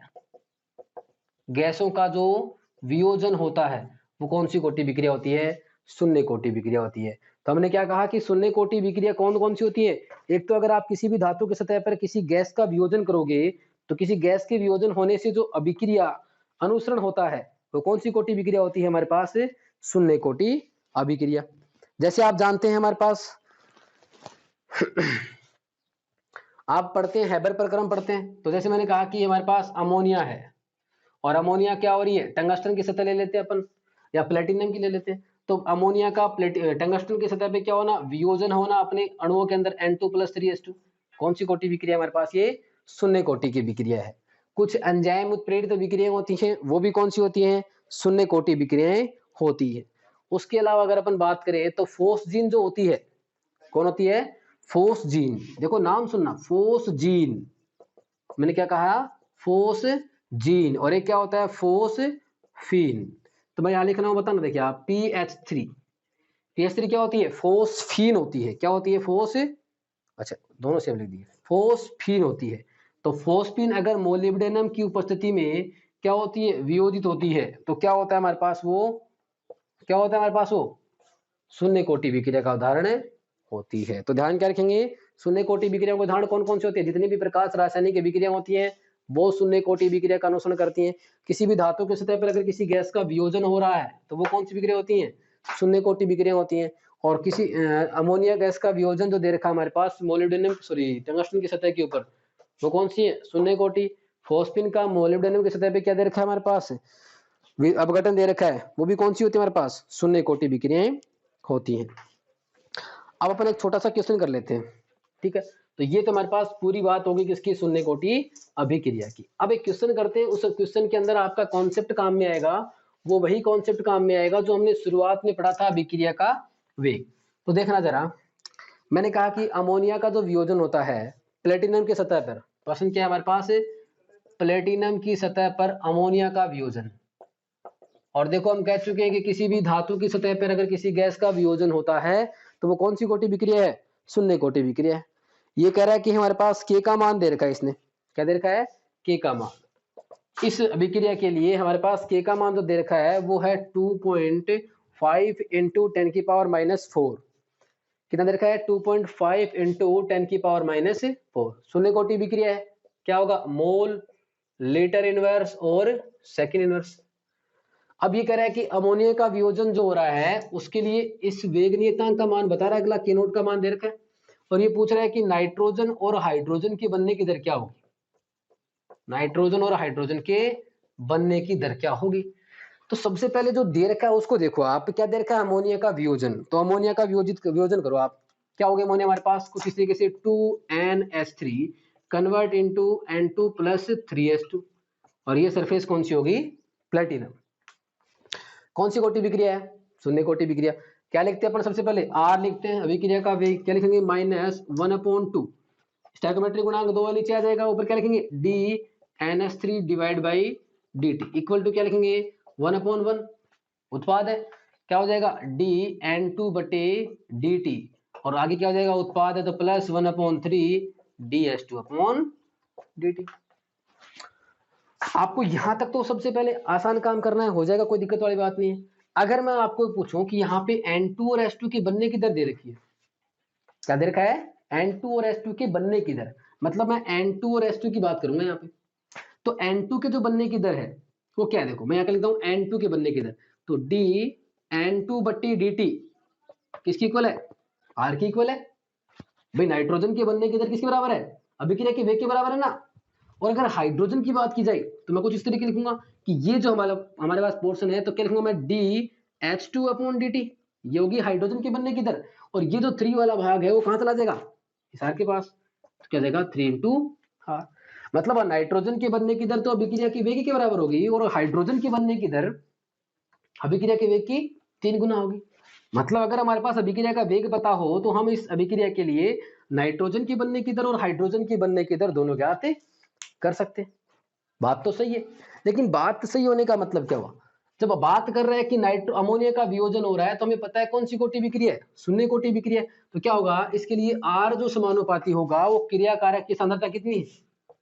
गैसों का जो वियोजन होता है वो कौन सी कोटि विक्रिया होती है, शून्य कोटि विक्रिया होती है। तो हमने क्या कहा कि शून्य कोटि विक्रिया कौन कौन सी होती है, एक तो अगर आप किसी भी धातु की सतह पर किसी गैस का वियोजन करोगे तो किसी गैस के वियोजन होने से जो अभिक्रिया अनुसरण होता है वो कौन सी कोटि विक्रिया होती है हमारे पास, शून्य कोटि अभिक्रिया। जैसे आप जानते हैं हमारे पास आप पढ़ते हैं हैबर प्रक्रम पढ़ते हैं, तो जैसे मैंने कहा कि हमारे पास अमोनिया है और अमोनिया क्या हो रही है, टंगस्टन की सतह ले लेते हैं अपन या प्लेटिनम की ले लेते हैं। तो अमोनिया का टंगस्टन की सतह पे क्या होना, वियोजन होना अपने अणुओं के अंदर N2+3H2, कौन सी कोटि विक्रिया हमारे पास, ये शून्य कोटि की विक्रिया है। कुछ एंजाइम उत्प्रेरित विक्रियाएं होती हैं वो भी कौन सी होती हैं, शून्य कोटि विक्रियाएं होती है। उसके अलावा अगर अपन बात करें तो फोस्जीन जो होती है, कौन होती है, फोस्जीन, देखो नाम सुनना फोस्जीन, मैंने क्या कहा फोस्जीन, और एक क्या होता है फोस्फीन। तो मैं यहाँ लिख रहा हूँ बताना, देखिए आप PH3 क्या होती है, फोस्फीन होती है, क्या होती है अच्छा दोनों सेम लिख दिए, फोस्फीन होती है। तो फोस्फीन अगर मोलिब्डेनम की उपस्थिति में क्या होती है, वियोजित होती है, तो क्या होता है हमारे पास, वो क्या होता है हमारे पास, वो शून्य कोटि विक्रिया का उदाहरण होती है। तो ध्यान क्या रखेंगे, शून्य कोटि विक्रिया के उदाहरण कौन कौन से होते हैं, जितनी भी प्रकाश रासायनिक विक्रिया होती हैं वो शून्य कोटि विक्रिया का अनुसरण करती हैं। किसी भी धातु की सतह पर अगर किसी गैस का वियोजन हो रहा है तो वो कौन सी विक्रिया होती है, शून्य कोटि विक्रिया होती है। और किसी अमोनिया गैस का वियोजन जो दे रखा है हमारे पास मोलिब्डेनम टंगस्टन की सतह के ऊपर, वो कौन सी है, शून्य कोटि। फोस्फिन का मोलिब्डेनम की सतह पे क्या दे रखा है हमारे पास, अपघटन दे रखा है, वो भी कौन सी होती है हमारे पास, शून्य कोटि विक्रियाएं होती हैं। अब अपन एक छोटा सा क्वेश्चन कर लेते हैं, ठीक है। तो ये तो हमारे पास पूरी बात होगी किसकी, शून्य कोटि अभिक्रिया की। अब एक क्वेश्चन करते हैं, उस क्वेश्चन के अंदर आपका कॉन्सेप्ट काम में आएगा वो वही कॉन्सेप्ट काम में आएगा जो हमने शुरुआत में पढ़ा था अभिक्रिया का वेग। तो देखना जरा, मैंने कहा कि अमोनिया का जो वियोजन होता है प्लेटिनम की सतह पर, प्रश्न क्या है हमारे पास, प्लेटिनम की सतह पर अमोनिया का वियोजन। और देखो हम कह चुके हैं कि किसी भी धातु की सतह पर अगर किसी गैस का वियोजन होता है तो वो कौन सी कोटि विक्रिया है, शून्य कोटि विक्रिया है। ये कह रहा है कि हमारे पास के का मान दे रखा है, इसने क्या दे रखा है, के का मान। इस अभिक्रिया के लिए हमारे पास के का मान जो दे रखा है वो है 2.5 इंटू 10⁻⁴। कितना दे रखा है, 2.5 इंटू 10⁻⁴। शून्य कोटि विक्रिया है, क्या होगा, मोल, लीटर इनवर्स और सेकंड इनवर्स। अब ये कह रहा है कि अमोनिया का वियोजन जो हो रहा है उसके लिए इस वेग नियतांक का मान बता रहा है, अगला के नोट का मान दे रखा है। और ये पूछ रहा है कि नाइट्रोजन और हाइड्रोजन की बनने की दर क्या होगी, नाइट्रोजन और हाइड्रोजन के बनने की दर क्या होगी। तो सबसे पहले जो दे रखा है उसको देखो आप, क्या दे रखा है, अमोनिया का वियोजन। तो अमोनिया का वियोजन करो आप, क्या हो गया अमोनिया हमारे पास कुछ इस तरीके से 2NH3 convert into N2 plus 3H2। और ये सरफेस कौन सी होगी, प्लेटिनम। कौन सी कोटि विक्रिया है, शून्य कोटि विक्रिया। क्या लिखते हैं अपन, सबसे पहले आर लिखते हैं, अभिक्रिया का वेग क्या लिखेंगे, -1/2। स्टोइकोमेट्रिक गुणांक 2 नीचे आ जाएगा, ऊपर क्या लिखेंगे, dNH3 divide by dt equal to क्या लिखेंगे, 1/1। उत्पाद है, क्या हो जाएगा, dN2 बटे dt। और आगे क्या हो जाएगा, उत्पाद है तो प्लस 1/3 dH2/dt। आपको यहां तक तो सबसे पहले आसान काम करना है, हो जाएगा, कोई दिक्कत वाली बात नहीं है। अगर मैं आपको पूछूं कि यहाँ पे N2 और H2 की बनने की दर दे रखी है, क्या दे रखा है, N2 और H2 के बनने की दर, मतलब मैं N2 और H2 की बात करूंगा यहाँ पे। तो N2 के जो बनने की दर है वो क्या है, देखो मैं यहाँ लिखता हूँ N2 के बनने की दर, तो dN2 बट्टी dt किसकी इक्वल है, R की इक्वल है। भाई नाइट्रोजन के बनने की दर किसके बराबर है, अभिक्रिया के वेग के बराबर है ना। और अगर हाइड्रोजन की बात की जाए तो मैं कुछ इस तरीके लिखूंगा कि ये जो हमारे पास पोर्शन है, तो क्या लिखूंगा मैं, dH2/dt, ये होगी हाइड्रोजन के बनने की दर। और ये जो 3 वाला भाग है वो कहां चला जाएगा, इस R के पास, तो क्या जाएगा 3 इंटू R। मतलब नाइट्रोजन के बनने की दर तो अभिक्रिया की वेग के बराबर होगी, और हाइड्रोजन के बनने की दर अभिक्रिया के वेग की 3 गुना होगी। मतलब अगर हमारे पास अभिक्रिया का वेग पता हो तो हम इस अभिक्रिया के लिए नाइट्रोजन की बनने की दर और हाइड्रोजन की बनने की दर दोनों क्या आते कर सकते। बात तो सही है, लेकिन बात सही होने का मतलब क्या हुआ, जब बात कर रहे हैं कि नाइट्रो अमोनिया का वियोजन हो रहा है तो हमें पता है कौन सी कोटि विक्रिया है, शून्य कोटि विक्रिया है। तो क्या होगा, इसके लिए R जो समानुपाती होगा वो क्रिया कारक की सांद्रता कितनी है,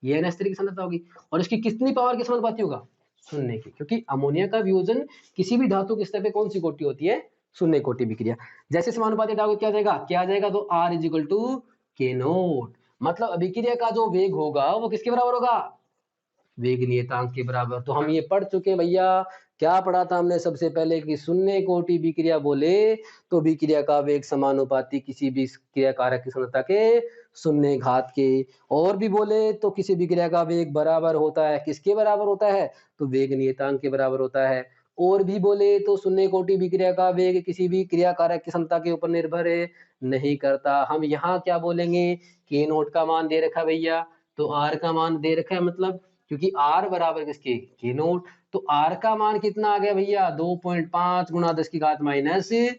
ये NH3 की सांद्रता होगी। और इसकी कितनी पावर के समानुपाती होगा, शून्य की, क्योंकि अमोनिया का वियोजन किसी भी धातु के स्तर पे कौन सी कोटि होती है, शून्य कोटि विक्रिया। जैसे समानुपाती डालोगे क्या आ जाएगा, तो R is equal to K note. मतलब अभिक्रिया का जो वेग होगा वो किसके बराबर होगा, वेग नियतांक के बराबर। तो हम ये पढ़ चुके हैं भैया, क्या पढ़ा था हमने सबसे पहले कि शून्य कोटि विक्रिया बोले तो विक्रिया का वेग समानुपाती किसी भी क्रिया कारक की सांद्रता के शून्य घात के। और भी बोले तो किसी भी क्रिया का वेग बराबर होता है, किसके बराबर होता है, तो वेग नियतांक के बराबर होता है। और भी बोले तो शून्य कोटि विक्रिया का वेग किसी भी क्रिया कारक की क्षमता के ऊपर निर्भर नहीं करता। हम यहाँ क्या बोलेंगे, के नोट का मान दे रखा भैया, तो आर का मान दे रखा है, मतलब क्योंकि R बराबर किसके, के नोट। तो R का मान कितना आ गया भैया, 2.5 गुणा 10⁻⁴।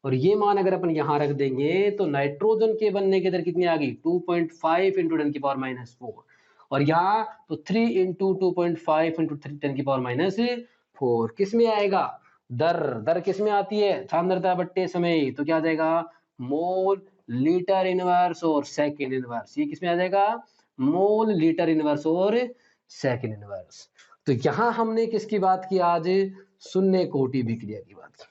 और ये मान अगर अपन यहाँ रख देंगे तो नाइट्रोजन के बनने की दर कितनी आ गई, 2.5 इंटू 10⁻⁴। और यहाँ तो 3 इंटू 2.5 इंटू 10⁻⁴ किस में आएगा, दर किस में आती है, सांद्रता बट्टे समय, तो क्या आ जाएगा, मोल, लीटर इनवर्स और सेकंड इनवर्स। ये किस में आ जाएगा, मोल, लीटर इनवर्स और सेकंड इनवर्स। तो यहां हमने किसकी बात की आज, शून्य कोटि विक्रिया की बात की।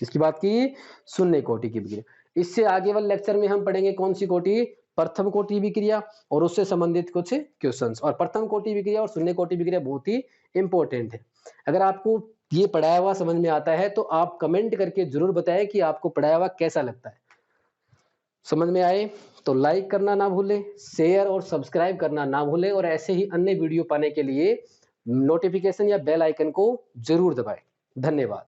किसकी बात की, शून्य कोटि की विक्रिया। इससे आगे वाले लेक्चर में हम पढ़ेंगे कौन सी कोटि, प्रथम कोटि विक्रिया और उससे संबंधित कुछ क्वेश्चंस। और प्रथम कोटि विक्रिया और शून्य कोटि विक्रिया बहुत ही इंपॉर्टेंट है। अगर आपको ये पढ़ाया हुआ समझ में आता है तो आप कमेंट करके जरूर बताएं कि आपको पढ़ाया हुआ कैसा लगता है। समझ में आए तो लाइक करना ना भूलें, शेयर और सब्सक्राइब करना ना भूलें, और ऐसे ही अन्य वीडियो पाने के लिए नोटिफिकेशन या बेल आइकन को जरूर दबाएं। धन्यवाद।